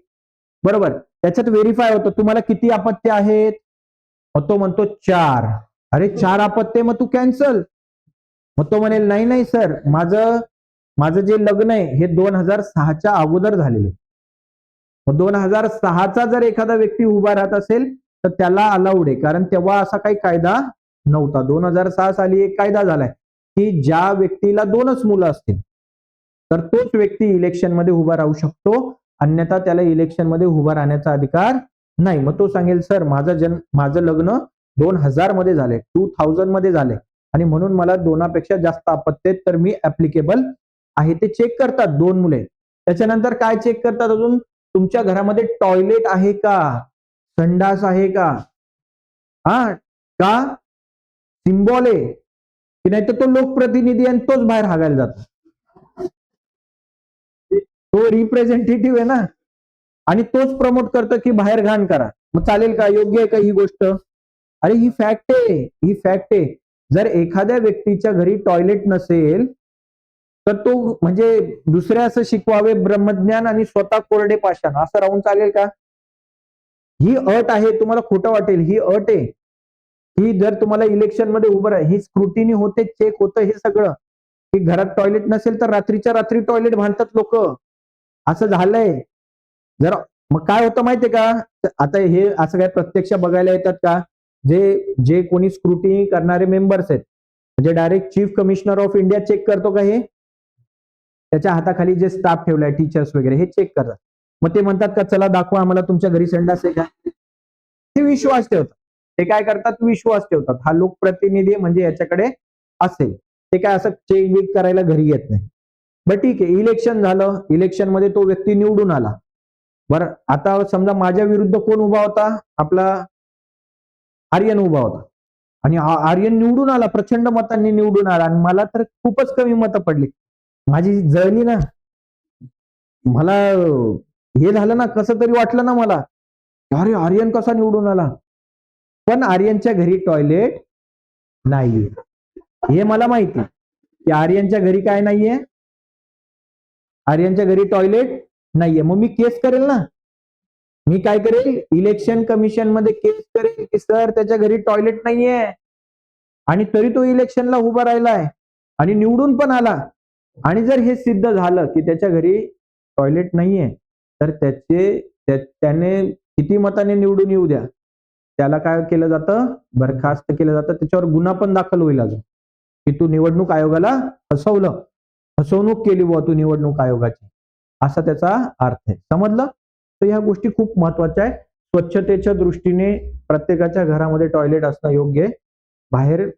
[SPEAKER 1] बरोबर, त्याच्यात व्हेरीफाय होतं तुम्हाला किती अपत्य आहेत. मग तो म्हणतो 4. अरे 4 अपत्य, मग तू कॅन्सल. मग तो म्हणेल नाही सर, माझं जे लग्न आहे हे 2006च्या अगोदर झालेलं आहे. मग 2006चा जर एखादा व्यक्ती उभा राहत असेल तर त्याला अलाउड आहे, कारण तेव्हा असा काही कायदा नव्हता. 2006 साली एक कायदा झालाय की ज्या व्यक्तीला 2च मुलं असतील तर तोच व्यक्ती इलेक्शन मध्ये उभा राहू शकतो, अन्यथा त्याला इलेक्शन मध्ये उभा राहण्याचा अधिकार नाही. मग तो सांगेल सर माझं लग्न 2000 मध्ये झाले, 2000 मध्ये झाले आणि म्हणून मला 2पेक्षा जास्त अपत्य आहेत, तर मी ऍप्लिकेबल आहे. ते चेक करतात 2 मुले. त्याच्यानंतर काय चेक करतात अजून, तुमच्या घरामध्ये टॉयलेट आहे का, संडास आहे का, हा का सिम्बॉल आहे की नाही, तर तो लोकप्रतिनिधी आणि तोच बाहेर हागायला जातो. तो रिप्रेझेंटेटिव्ह आहे ना, आणि तोच प्रमोट करतो की बाहेर घाण करा. मग चालेल का, योग्य आहे का ही गोष्ट? अरे ही फॅक्ट आहे, ही फॅक्ट आहे. जर एखाद्या व्यक्तीच्या घरी टॉयलेट नसेल तर तो म्हणजे दुसऱ्या असं शिकवावे ब्रह्मज्ञान आणि स्वतः कोरडे पाषाण असं राहून चालेल का? ही अट आहे. तुम्हाला खोटं वाटेल, ही अट आहे. ही जर तुम्हाला इलेक्शन मध्ये उभं राहा, ही स्क्रुटिनी होते, चेक होतं हे सगळं, की घरात टॉयलेट नसेल तर रात्रीच्या रात्री टॉयलेट बांधतात लोक. असं झालंय. जर मग काय होतं माहितीये का, आता हे असं काय प्रत्यक्ष बघायला येतात का? जे जे कोणी स्क्रुटिनी करणारे मेंबर्स आहेत, म्हणजे direct chief commissioner of India check करतो का हे? त्याच्या हाताखाली जे स्टाफ ठेवलाय, टीचर्स वगैरे, हे चेक करतात. मग ते म्हणतात का चला दाखवा आम्हाला तुमच्या घरी संडास आहे का? ते विश्वास ठेवतात. ते काय करतात, विश्वास ठेवतात. हा लोकप्रतिनिधी म्हणजे याच्याकडे असेल. ते काय असं चेक बिक करायला घरी येत नाही. बरं ठीक आहे, इलेक्शन झालं, इलेक्शन मध्ये तो व्यक्ती निवडून आला. बरं आता समजा माझ्या विरुद्ध कोण उभा होता, आपला आर्यन उभा होता आणि आर्यन निवडून आला, प्रचंड मतांनी निवडून आला आणि मला तर खूपच कमी मतं पडली. माझी जळली ना, मला हे झालं ना, कसं तरी वाटलं ना मला, अरे आर्यन कसा निवडून आला. पण आर्यनच्या घरी टॉयलेट नाहीये, हे मला माहिती की आर्यनच्या घरी काय नाहीये, आर्यनच्या घरी टॉयलेट नाहीये. मग मी केस करेल ना, मी काय करेल, इलेक्शन कमिशन मध्ये केस करेल की सर त्याच्या घरी टॉयलेट नाहीये आणि तरी तो इलेक्शनला उभा राहिलाय आणि निवडून पण आला. आणि जर हे सिद्ध झालं की त्याच्या घरी टॉयलेट नाहीये, तर त्याने किती मताने निवडून येऊ द्या, त्याला काय केलं जातं, बरखास्त केलं जातं. त्याच्यावर गुन्हा पण दाखल होईल अजून, की तू निवडणूक आयोगाला फसवलं, फसवणूक केली बुवा तू निवडणूक आयोगाची, असा त्याचा अर्थ आहे. समजलं? तर ह्या गोष्टी खूप महत्वाच्या आहेत. स्वच्छतेच्या दृष्टीने प्रत्येकाच्या घरामध्ये टॉयलेट असणं योग्य आहे. बाहेर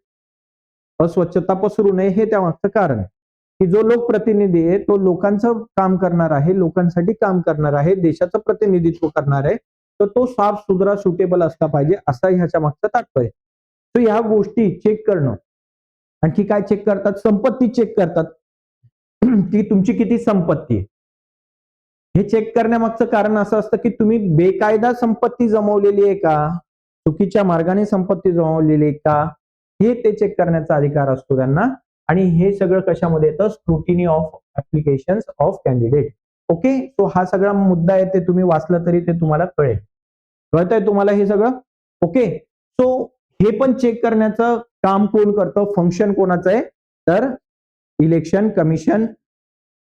[SPEAKER 1] अस्वच्छता पसरू नये हे त्यामागचं कारण आहे, की जो लोकप्रतिनिधी आहे तो लोकांचं काम करणार आहे, लोकांसाठी काम करणार आहे, देशाचं प्रतिनिधित्व करणार आहे, तर तो साफ सुधरा सुटेबल असला पाहिजे, असा ह्याच्या मागचं तात्पर्य. तर ह्या गोष्टी चेक करणं. आणखी काय चेक करतात, संपत्ती चेक करतात की तुमची किती संपत्ती आहे. हे चेक करण्यामागचं कारण असं असतं की तुम्ही बेकायदा संपत्ती जमवलेली आहे का, चुकीच्या मार्गाने संपत्ती जमवलेली आहे का, हे ते चेक करण्याचा अधिकार असतो त्यांना. आणि हे सगळं कशामध्ये येतं, scrutiny of applications of candidate. Okay, so हा सगळा मुद्दा आहे, ते तुम्ही वाचलं तरी ते तुम्हाला कळेल. कळतंय तुम्हाला हे सगळं? ओके, सो हे पण चेक करण्याचं काम कोण करतं, फंक्शन कोणाचं आहे, तर इलेक्शन कमिशन.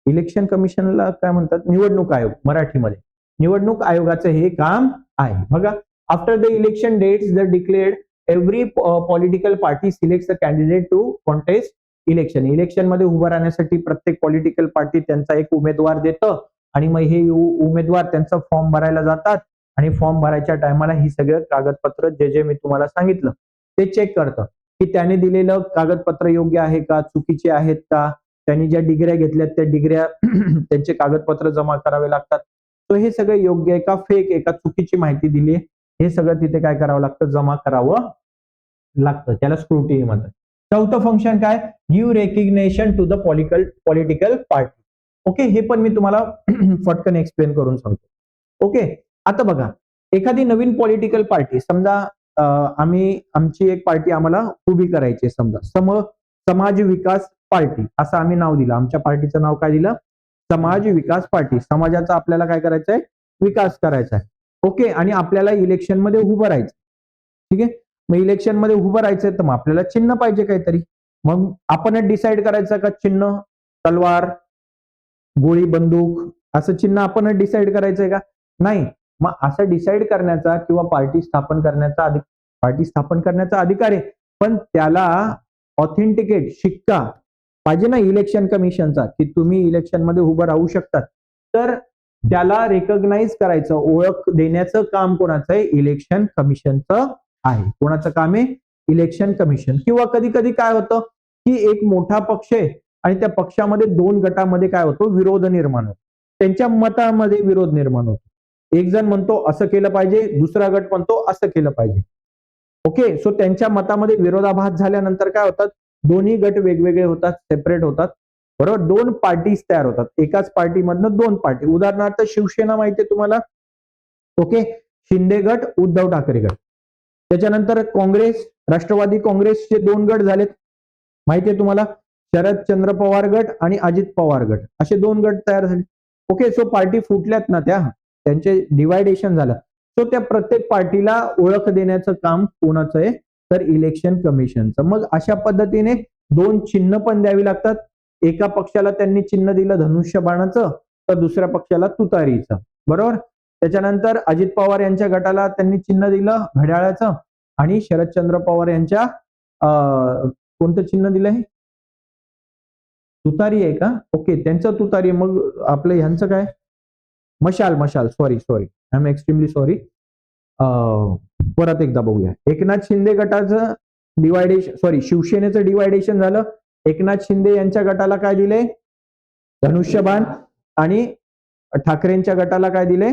[SPEAKER 1] इलेक्शन कमिशनला काय म्हणतात, निवडणूक आयोग मराठीमध्ये. निवडणूक आयोगाचं हे काम आहे. बघा, after the election dates the declared every political party selects a candidate to contest election. Election मध्ये उभं राहण्यासाठी प्रत्येक पॉलिटिकल पार्टी त्यांचा एक उमेदवार देतं आणि मग हे उमेदवार त्यांचा फॉर्म भरायला जातात आणि फॉर्म भरायच्या टायमाला ही सगळं कागदपत्र जे मी तुम्हाला सांगितलं ते चेक करतं, की त्याने दिलेलं कागदपत्र योग्य आहे का, चुकीचे आहेत का, त्यांनी ज्या डिग्र्या घेतल्यात त्या डिग्र्या त्यांचे कागदपत्र जमा करावे लागतात. तो हे सगळं योग्य आहे का, फेक आहे का, चुकीची माहिती दिली, हे सगळं तिथे काय करावं लागतं, जमा करावं लागतं. त्याला स्क्रुटिनी म्हणतात. चौथं फंक्शन काय, give recognition to the political party. Okay, हे पण मी तुम्हाला फटकन एक्सप्लेन करून सांगतो. ओके, आता बघा, एखादी नवीन पॉलिटिकल पार्टी, समजा आमची एक पार्टी आम्हाला उभी करायची, समजा समाज विकास पार्टी असं आम्ही नाव दिलं. आमच्या पार्टीचं नाव काय दिलं, समाज विकास पार्टी. समाजाचा आपल्याला काय करायचंय, विकास करायचा आहे. ओके, आणि आपल्याला इलेक्शन मध्ये उभं राहायचं. ठीक आहे, मग इलेक्शन मध्ये उभं राहायचंय तर मग आपल्याला चिन्ह पाहिजे काहीतरी. मग आपणच डिसाईड करायचं का चिन्ह, तलवार, गोळी, बंदूक, असं चिन्ह आपणच डिसाईड करायचंय का, नाही. मग असं डिसाईड करण्याचा किंवा पार्टी स्थापन करण्याचा अधिकार आहे, पण त्याला ऑथेंटिकेट शिक्का पाहिजे ना इलेक्शन कमिशनचा, की तुम्ही इलेक्शन मध्ये उभं राहू शकतात. तर त्याला रेकॉग्नाइज करायचं, ओळख देण्याचं काम कोणाचं आहे? इलेक्शन कमिशनचं आहे. कोणाचं काम आहे? Election commission. किंवा कधी कधी काय होतं की एक मोठा पक्ष आहे आणि त्या पक्षामध्ये दोन गटामध्ये काय होतो? विरोध निर्माण होतो. त्यांच्या मतामध्ये विरोध निर्माण होतो. एक जण म्हणतो असं केलं पाहिजे, दुसरा गट म्हणतो असं केलं पाहिजे. ओके, सो त्यांच्या मतामध्ये विरोधाभास झाल्यानंतर काय होतात? दोन्ही गट वेगवेगळे होतात, सेपरेट होतात. बरोबर, दोन पार्टीज तयार होतात. एकाच पार्टीमधनं दोन पार्टी. उदाहरणार्थ शिवसेना माहिती आहे तुम्हाला? ओके, शिंदे गट, उद्धव ठाकरे गट. त्याच्यानंतर काँग्रेस, राष्ट्रवादी काँग्रेसचे दोन गट झालेत, माहिती आहे तुम्हाला? शरदचंद्र पवार गट आणि अजित पवार गट, असे दोन गट तयार झाले. ओके, सो पार्टी फुटल्यात ना, त्यांचे डिवायडेशन झालं. सो त्या प्रत्येक पार्टीला ओळख देण्याचं काम कोणाचं आहे? तर इलेक्शन कमिशनचं. मग अशा पद्धतीने दोन चिन्ह पण द्यावी लागतात. एका पक्षाला त्यांनी चिन्ह दिलं धनुष्यबाणाचं, तर दुसऱ्या पक्षाला तुतारीचं. बरोबर. त्याच्यानंतर अजित पवार यांच्या गटाला त्यांनी चिन्ह दिलं घड्याळाचं आणि शरदचंद्र पवार यांच्या कोणतं चिन्ह दिलंय? तुतारी आहे का? ओके, त्यांचं तुतारी. मग आपलं ह्यांचं काय? मशाल. Sorry, I am extremely sorry. परत एकदा बघूया. एकनाथ शिंदे गटाचं डिवायडेशन, सॉरी, शिवसेनेचं डिवायडेशन झालं. एकनाथ शिंदे यांच्या गटाला काय दिले? धनुष्यबाण. आणि ठाकरेंच्या गटाला काय दिले?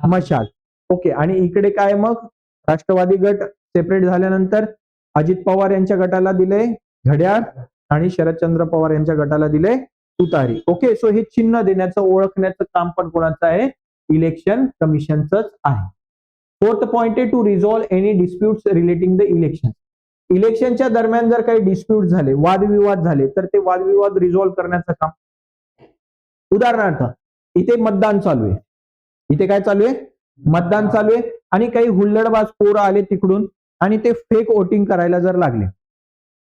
[SPEAKER 1] मशाल. ओके, आणि इकडे काय मग? राष्ट्रवादी गट सेपरेट झाल्यानंतर अजित पवार यांच्या गटाला दिले घड्याळ आणि शरदचंद्र पवार यांच्या गटाला दिले तुतारी. ओके, सो हे चिन्ह देण्याचं, ओळखण्याचं काम पण कोणाचं आहे? इलेक्शन कमिशनचंच आहे. फोर्थ पॉइंट आहे to resolve any disputes relating the election. इलेक्शनच्या दरम्यान जर काही डिस्प्यूट झाले, वादविवाद झाले, तर ते वादविवाद रिझॉल्व्ह करण्याचं काम. उदाहरणार्थ इथे मतदान चालू आहे, इथे काय चालू आहे? मतदान चालू आहे आणि काही हुल्लडबाज पोरं आले तिकडून आणि ते फेक वोटिंग करायला जर लागले,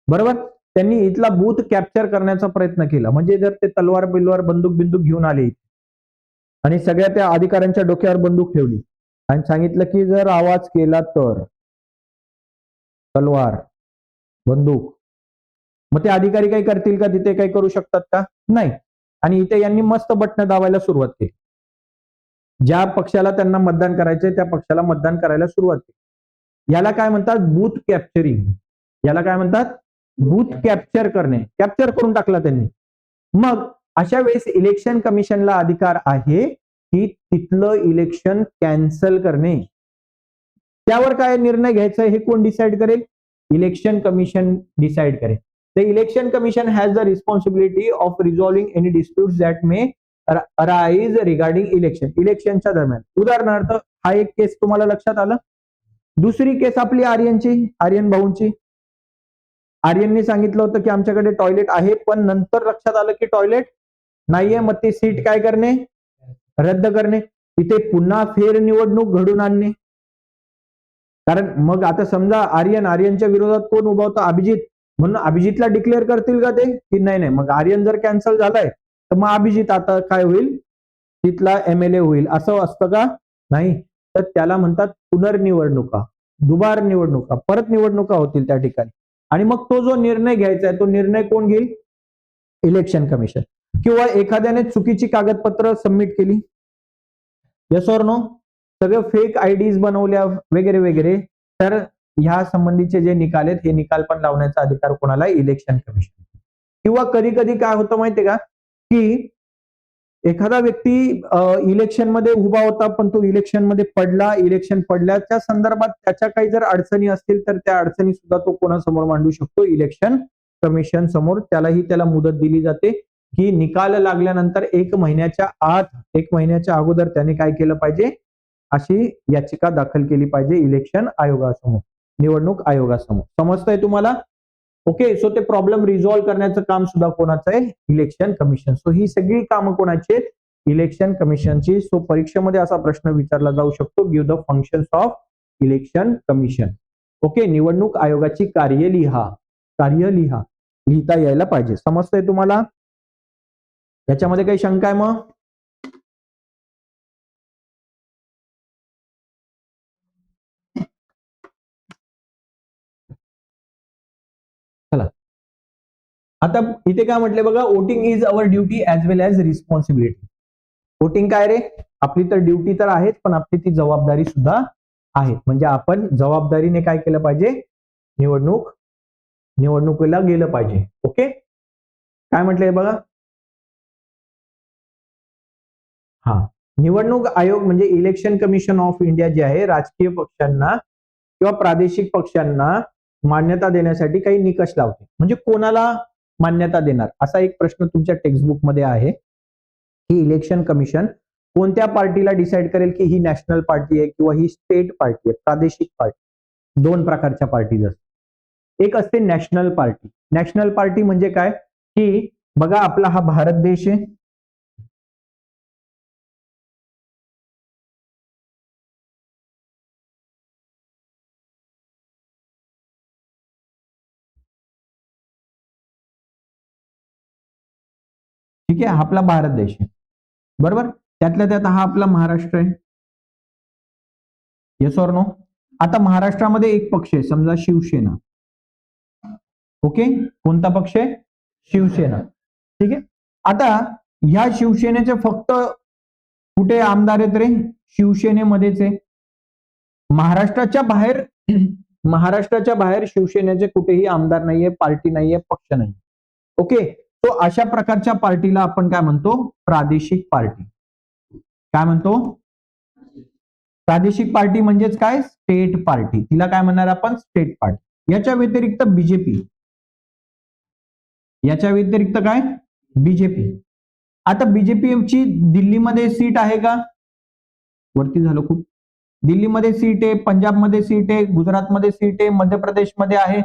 [SPEAKER 1] बरोबर, त्यांनी इथला बूथ कॅप्चर करण्याचा प्रयत्न केला. म्हणजे जर ते तलवार बिलवार बंदूक घेऊन आले आणि सगळ्या त्या अधिकाऱ्यांच्या डोक्यावर बंदूक ठेवली आणि सांगितलं की जर आवाज केला तर तलवार बंदूक, मग ते अधिकारी काही करतील का? तिथे काही करू शकतात का? नाही. आणि इथे यांनी मस्त बटणं दाबायला सुरुवात केली. ज्या पक्षाला त्यांना मतदान करायचंय त्या पक्षाला मतदान करायला सुरुवात केली. याला काय म्हणतात? Booth capturing. याला काय म्हणतात? बूथ कॅप्चर करणे. कॅप्चर करून टाकला त्यांनी. मग अशा वेळेस इलेक्शन कमिशनला अधिकार आहे की तिथलं इलेक्शन कॅन्सल करणे. त्यावर काय निर्णय घ्यायचा हे कोण डिसाईड करेल? इलेक्शन कमिशन डिसाईड करेल. The election commission has the responsibility of resolving any disputes that may arise regarding election. इलेक्शनच्या दरम्यान. उदाहरणार्थ हा एक केस तुम्हाला लक्षात आलं. दुसरी केस आपली आर्यनची, आर्यन भाऊंची. आर्यनने सांगितलं होतं की आमच्याकडे टॉयलेट आहे, पण नंतर लक्षात आलं की टॉयलेट नाहीये. मग ती सीट काय करणे? रद्द करणे. इथे पुन्हा फेर निवडणूक घडून आणणे. कारण मग आता समजा आर्यनच्या विरोधात कोण उभा होता? अभिजित. म्हणून अभिजितला डिक्लेअर करतील का ते? की नाही, मग आर्यन जर कॅन्सल झालाय तर मग अभिजित आता काय होईल? तिथला MLA होईल. असं असतं का? नाही. तर त्याला म्हणतात पुनर्निवडणुका, दुबार निवडणुका, परत निवडणुका होतील त्या ठिकाणी. आणि मग तो जो निर्णय घ्यायचा आहे तो निर्णय कोण घेईल? Election commission. किंवा एखाद्याने चुकीची कागदपत्र सबमिट केली, येस ऑर नो, सगळं फेक आयडीज बनवल्या वगैरे वगैरे, तर ह्या संबंधीचे जे निकाल आहेत हे निकाल पण लावण्याचा अधिकार कोणाला? Election commission. किंवा कधी कधी काय होतं माहितीये का की एखादा व्यक्ती इलेक्शन मध्ये उभा होता पण तो इलेक्शन मध्ये पडला. इलेक्शन पडल्याच्या संदर्भात त्याच्या काही जर अडचणी असतील तर त्या अडचणी सुद्धा तो कोणासमोर मांडू शकतो? इलेक्शन कमिशन समोर. त्याला मुदत दिली जाते की निकाल लागल्यानंतर 1 महिन्याच्या आत, 1 महिन्याच्या अगोदर त्याने काय केलं पाहिजे? अशी याचिका दाखल केली पाहिजे इलेक्शन आयोगासमोर, निवडणूक आयोगासमोर. समजतंय तुम्हाला? ओके, सो ते प्रॉब्लेम रिझॉल्व्ह करण्याचं काम सुद्धा कोणाचं आहे? Election commission. सो ही सगळी कामं कोणाची आहेत? इलेक्शन कमिशनची. सो परीक्षेमध्ये असा प्रश्न विचारला जाऊ शकतो, give the functions of election commission. Okay, निवडणूक आयोगाची कार्य लिहिता यायला पाहिजे. समजतंय तुम्हाला? याच्यामध्ये काही शंका आहे मग? आता इथे काय म्हटले बघा, voting is our duty as well as responsibility. Voting काय रे, आपली तर ड्युटी तर आहेच, पण आपली ती जबाबदारी सुद्धा आहे. म्हणजे आपण जबाबदारीने काय केलं पाहिजे, निवडणुकीला गेलं पाहिजे. ओके, काय म्हटलंय बघा. हा, निवडणूक आयोग म्हणजे इलेक्शन कमिशन ऑफ इंडिया जे आहे, राजकीय पक्षांना किंवा प्रादेशिक पक्षांना मान्यता देण्यासाठी काही निकष लावते. म्हणजे कोणाला मान्यता देणार, असा एक प्रश्न तुमच्या टेक्स्टबुक मध्ये आहे की इलेक्शन कमिशन कोणत्या पार्टीला डिसाईड करेल की ही नॅशनल पार्टी आहे किंवा ही स्टेट पार्टी आहे, प्रादेशिक पार्टी. दोन प्रकारच्या पार्टीज असतात. एक असते नॅशनल पार्टी. नॅशनल पार्टी म्हणजे काय की बघा, आपला हा भारत देश आहे. ठीक आहे, आपला भारत देश आहे बरोबर. त्यातल्या त्यात हा आपला महाराष्ट्र आहे. Yes or no. आता महाराष्ट्रामध्ये एक पक्ष आहे, समजा शिवसेना. ओके, कोणता पक्ष आहे, शिवसेना. ठीक आहे. आता ह्या शिवसेनेचे फक्त कुठे आमदार आहेत रे, शिवसेनेमध्येच आहे. महाराष्ट्राच्या बाहेर शिवसेनेचे कुठेही आमदार नाहीये, पार्टी नाहीये, पक्ष नाही. ओके, तो अशा प्रकारच्या पार्टीला आपण काय म्हणतो, प्रादेशिक पार्टी. काय म्हणतो, प्रादेशिक पार्टी म्हणजेच काय, स्टेट पार्टी. तिला काय म्हणणार आपण, स्टेट पार्टी. याच्या व्यतिरिक्त बीजेपी. याच्या व्यतिरिक्त काय, बीजेपी. आता बीजेपीची दिल्लीमध्ये सीट आहे का, वरती झालं खूप. दिल्लीमध्ये सीट आहे, पंजाबमध्ये सीट आहे, गुजरातमध्ये सीट आहे, मध्य प्रदेशमध्ये आहे.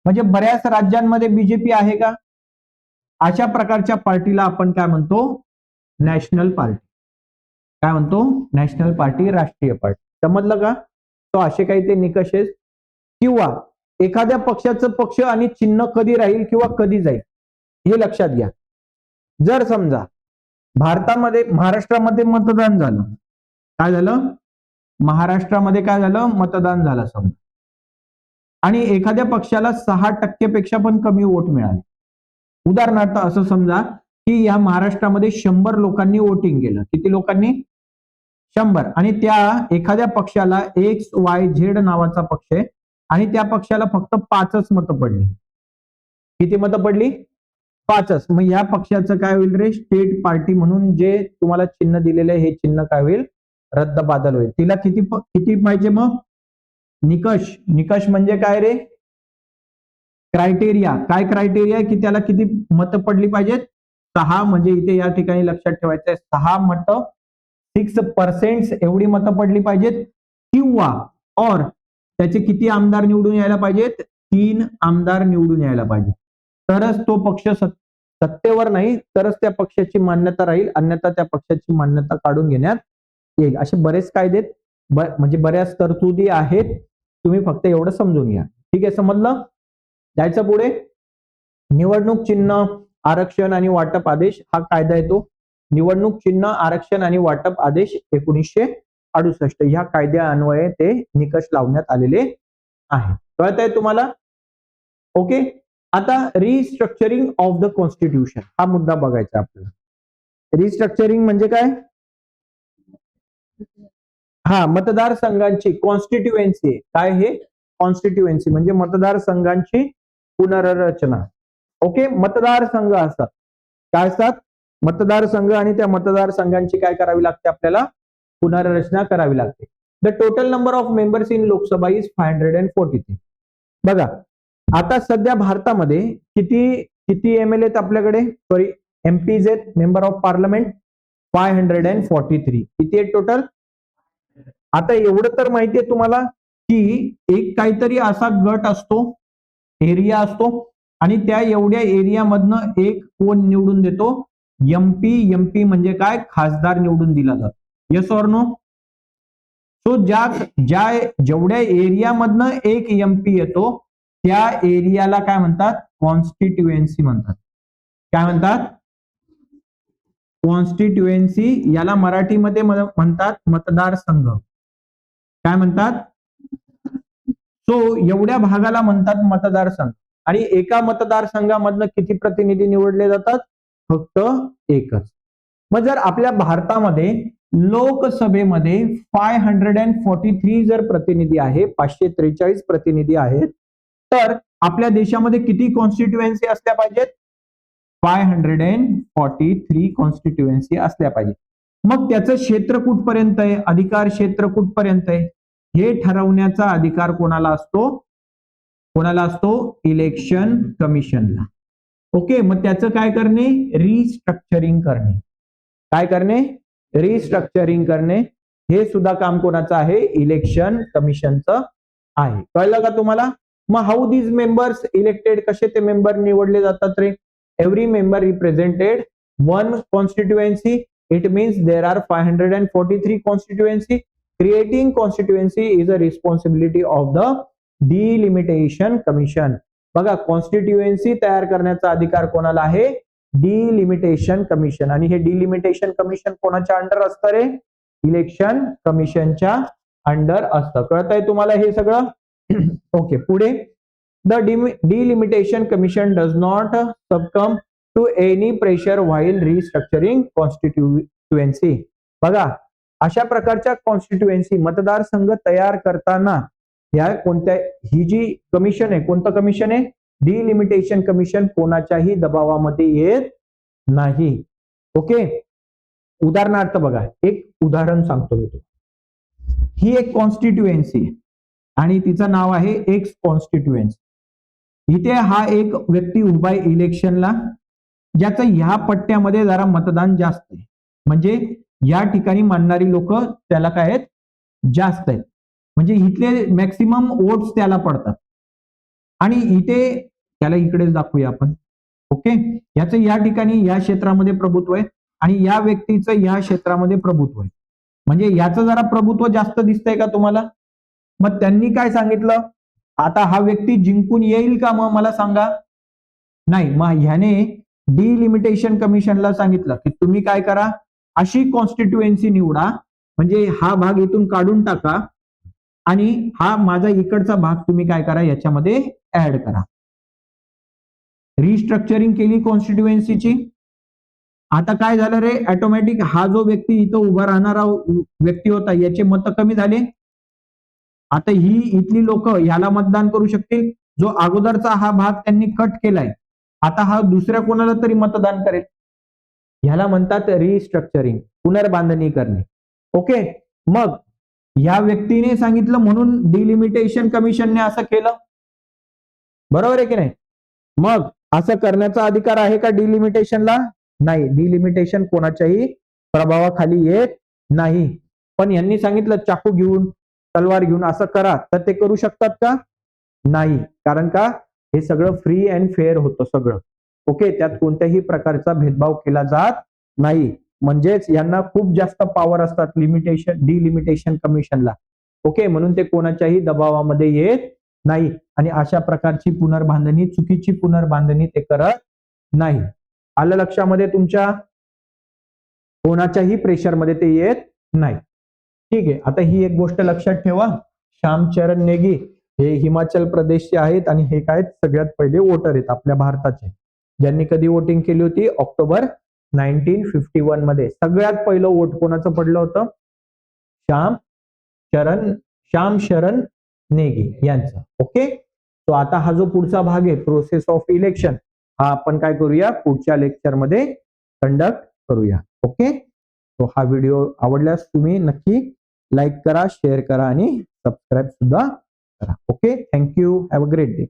[SPEAKER 1] म्हणजे बऱ्याच राज्यांमध्ये बीजेपी आहे का. अशा प्रकारच्या पार्टीला आपण काय म्हणतो, नॅशनल पार्टी. काय म्हणतो, नॅशनल पार्टी, राष्ट्रीय पार्टी. समजलं का. तो असे काही ते निकष आहेत. किंवा एखाद्या पक्षाचं पक्ष आणि चिन्ह कधी राहील किंवा कधी जाईल हे लक्षात घ्या. जर समजा भारतामध्ये, महाराष्ट्रामध्ये मतदान झालं, काय झालं, महाराष्ट्रामध्ये काय झालं, मतदान झालं समजा, आणि एखाद्या पक्षाला 6% पेक्षा पण कमी वोट मिळाले. उदाहरणार्थ असं समजा की या महाराष्ट्रामध्ये 100 लोकांनी वोटिंग केलं. किती लोकांनी, 100. आणि त्या एखाद्या पक्षाला XYZ नावाचा पक्ष आहे आणि त्या पक्षाला फक्त 5च मतं पडली. किती मतं पडली, 5च. मग या पक्षाचं काय होईल रे, स्टेट पार्टी म्हणून जे तुम्हाला चिन्ह दिलेलं आहे, हे चिन्ह काय होईल, रद्द बादल होईल. तिला किती पाहिजे मग, निकष म्हणजे काय रे, क्रायटेरिया. काय क्रायटेरिया की त्याला किती मतं पडली पाहिजेत, 6. म्हणजे इथे या ठिकाणी लक्षात ठेवायचं आहे, 6 मतं, 6% एवढी मतं पडली पाहिजेत. किंवा और त्याचे किती आमदार निवडून यायला पाहिजेत, 3 आमदार निवडून यायला पाहिजे. तरच तो पक्ष सत्तेवर नाही, तरच त्या पक्षाची मान्यता राहील, अन्यथा त्या पक्षाची मान्यता काढून घेण्यात येईल. असे बरेच कायदे, म्हणजे बऱ्याच तरतुदी आहेत. तुम्ही फक्त एवढं समजून घ्या. ठीक आहे, समजलं. जायचं पुढे. निवडणूक चिन्ह, आरक्षण आणि वाटप आदेश हा कायदा येतो. निवडणूक चिन्ह, आरक्षण आणि वाटप आदेश 1968. ह्या कायद्यान्वये ते निकष लावण्यात आलेले आहे. कळत आहे तुम्हाला. ओके, आता रिस्ट्रक्चरिंग ऑफ द कॉन्स्टिट्यूशन हा मुद्दा बघायचा आपल्याला. रिस्ट्रक्चरिंग म्हणजे काय, हा, मतदारसंघांची कॉन्स्टिट्युएन्सी. काय हे, कॉन्स्टिट्युएन्सी म्हणजे मतदारसंघांची पुनर्रचना. ओके, मतदारसंघ असतात, काय असतात, मतदारसंघ, आणि त्या मतदारसंघांची काय करावी लागते, आपल्याला पुनर्रचना करावी लागते. The total number of members in Lok Sabha is 543. बघा, आता सध्या भारतामध्ये किती किती एमएलए आहेत आपल्याकडे, सॉरी एमपीज आहेत, मेंबर ऑफ पार्लमेंट, 543. किती आहेत टोटल. आता एवढं तर माहितीये तुम्हाला की एक काहीतरी असा गट असतो, एरिया असतो, आणि त्या एवढ्या एरियामधनं एक कोण निवडून देतो, एमपी म्हणजे काय, खासदार निवडून दिला जातो. Yes or no. सो जेवढ्या एरियामधनं एक एमपी येतो त्या एरियाला काय म्हणतात, कॉन्स्टिट्युएन्सी म्हणतात. काय म्हणतात, कॉन्स्टिट्युएन्सी. याला मराठीमध्ये म्हणतात मतदारसंघ. काय म्हणतात, सो एवढ्या भागाला म्हणतात मतदारसंघ. आणि एका मतदारसंघामधनं किती प्रतिनिधी निवडले जातात? फक्त एकच. मग जर आपल्या भारतामध्ये लोकसभेमध्ये 543 जर प्रतिनिधी आहे, 543 प्रतिनिधी आहेत, तर आपल्या देशामध्ये किती कॉन्स्टिट्युएन्सी असल्या पाहिजेत? 543 कॉन्स्टिट्युएन्सी असल्या पाहिजे. मग त्याचं क्षेत्र कुठपर्यंत आहे, अधिकार क्षेत्र कुठपर्यंत आहे, हे ठरवण्याचा अधिकार कोणाला असतो? कोणाला असतो? इलेक्शन कमिशनला. ओके, मग त्याचं काय करणे? रिस्ट्रक्चरिंग करणे. काय करणे? रिस्ट्रक्चरिंग करणे. हे सुद्धा काम कोणाचं आहे? इलेक्शन कमिशनचं आहे. कळलं का तुम्हाला? मग हाऊ दीज मेंबर्स इलेक्टेड, कसे ते मेंबर निवडले जातात रे? Every member represented one constituency. It means there are 543 constituency. Creating constituency is a responsibility of the delimitation commission. बघा, कॉन्स्टिट्युएन्सी तयार करण्याचा अधिकार कोणाला आहे? Delimitation commission. आणि हे डिलिमिटेशन कमिशन कोणाच्या अंडर असतं रे? इलेक्शन कमिशनच्या अंडर असतं. कळतंय तुम्हाला हे सगळं? ओके, पुढे the delimitation commission does not succumb to any pressure while restructuring constituency. बघा, अशा प्रकारच्या कॉन्स्टिट्युएन्सी मतदारसंघ तयार करताना या कोणत्या, ही जी कमिशन आहे, कोणतं कमिशन आहे? डिलिमिटेशन कमिशन, कोणाच्याही दबावामध्ये येत नाही. ओके, उदाहरणार्थ बघा, एक उदाहरण सांगतो मी तुम्हाला. ही एक कॉन्स्टिट्युएन्सी आणि तिचं नाव आहे एक्स कॉन्स्टिट्युएन्सी. इथे हा एक व्यक्ती उभा आहे इलेक्शनला, ज्याचं ह्या पट्ट्यामध्ये जरा मतदान जास्त आहे, म्हणजे या ठिकाणी मानणारी लोक त्याला काय आहेत? जास्त आहेत, म्हणजे इथले मॅक्सिमम वोट्स त्याला पडतात. आणि इथे त्याला इकडेच दाखवूया आपण. ओके, याचं या ठिकाणी या क्षेत्रामध्ये प्रभुत्व आहे आणि या व्यक्तीचं या क्षेत्रामध्ये प्रभुत्व आहे, म्हणजे याचं जरा प्रभुत्व जास्त दिसतंय का तुम्हाला? मग त्यांनी काय सांगितलं? आता हा व्यक्ती जिंकून येईल का? मग मला सांगा. नाही. मग ह्याने डिलिमिटेशन कमिशनला सांगितलं की तुम्ही काय करा, अशी कॉन्स्टिट्युएन्सी निवडा, म्हणजे हा भाग इथून काढून टाका आणि हा माझा इकडचा भाग तुम्ही काय करा, याच्यामध्ये ऍड करा. रिस्ट्रक्चरिंग केली कॉन्स्टिट्युएन्सीची. आता काय झालं रे? ऑटोमॅटिक हा जो व्यक्ती इथं उभा राहणारा व्यक्ती होता, याचे मत कमी झाले. आता ही इथली लोक याला मतदान करू शकतील. जो अगोदरचा हा भाग त्यांनी कट केलाय, आता हा दुसऱ्या कोणाला तरी मतदान करेल. ह्याला म्हणतात रिस्ट्रक्चरिंग, पुनर्बांधणी करणे. ओके, मग या व्यक्तीने सांगितलं म्हणून डिलिमिटेशन कमिशनने असं केलं, बरोबर आहे की नाही? मग असं करण्याचा अधिकार आहे का डिलिमिटेशनला? नाही. डिलिमिटेशन कोणाच्याही प्रभावाखाली येत नाही. पण यांनी सांगितलं चाकू घेऊन, तलवार घेऊन असं करा, तर ते करू शकतात का? नाही. कारण का? हे सगळं फ्री अँड फेअर होतं सगळं. ओके, त्यात कोणत्याही प्रकारचा भेदभाव केला जात नाही. म्हणजेच यांना खूप जास्त पॉवर असतात डिलिमिटेशन कमिशनला. ओके, म्हणून ते कोणाच्याही दबावामध्ये येत नाही आणि अशा प्रकारची पुनर्बांधणी, चुकीची पुनर्बांधणी ते करत नाही. आलं लक्षामध्ये तुमच्या? कोणाच्याही प्रेशरमध्ये ते येत नाही. ठीक आहे, आता ही एक गोष्ट लक्षात ठेवा. श्यामचरण नेगी हे हिमाचल प्रदेशचे आहेत आणि हे काय सगळ्यात पहिले वोटर आहेत आपल्या भारताचे, ज्यांनी कधी वोटिंग केली होती? ऑक्टोबर 1951 मध्ये. सगळ्यात पहिलं वोट कोणाचं पडलं होतं? श्याम शरण नेगी यांचं. ओके, तो आता हा जो पुढचा भाग आहे, प्रोसेस ऑफ इलेक्शन, हा आपण काय करूया? पुढच्या लेक्चरमध्ये कंडक्ट करूया. ओके, तो हा व्हिडिओ आवडल्यास तुम्ही नक्की लाईक करा, शेअर करा आणि सबस्क्राईब सुद्धा करा. Okay, thank you. Have a great day.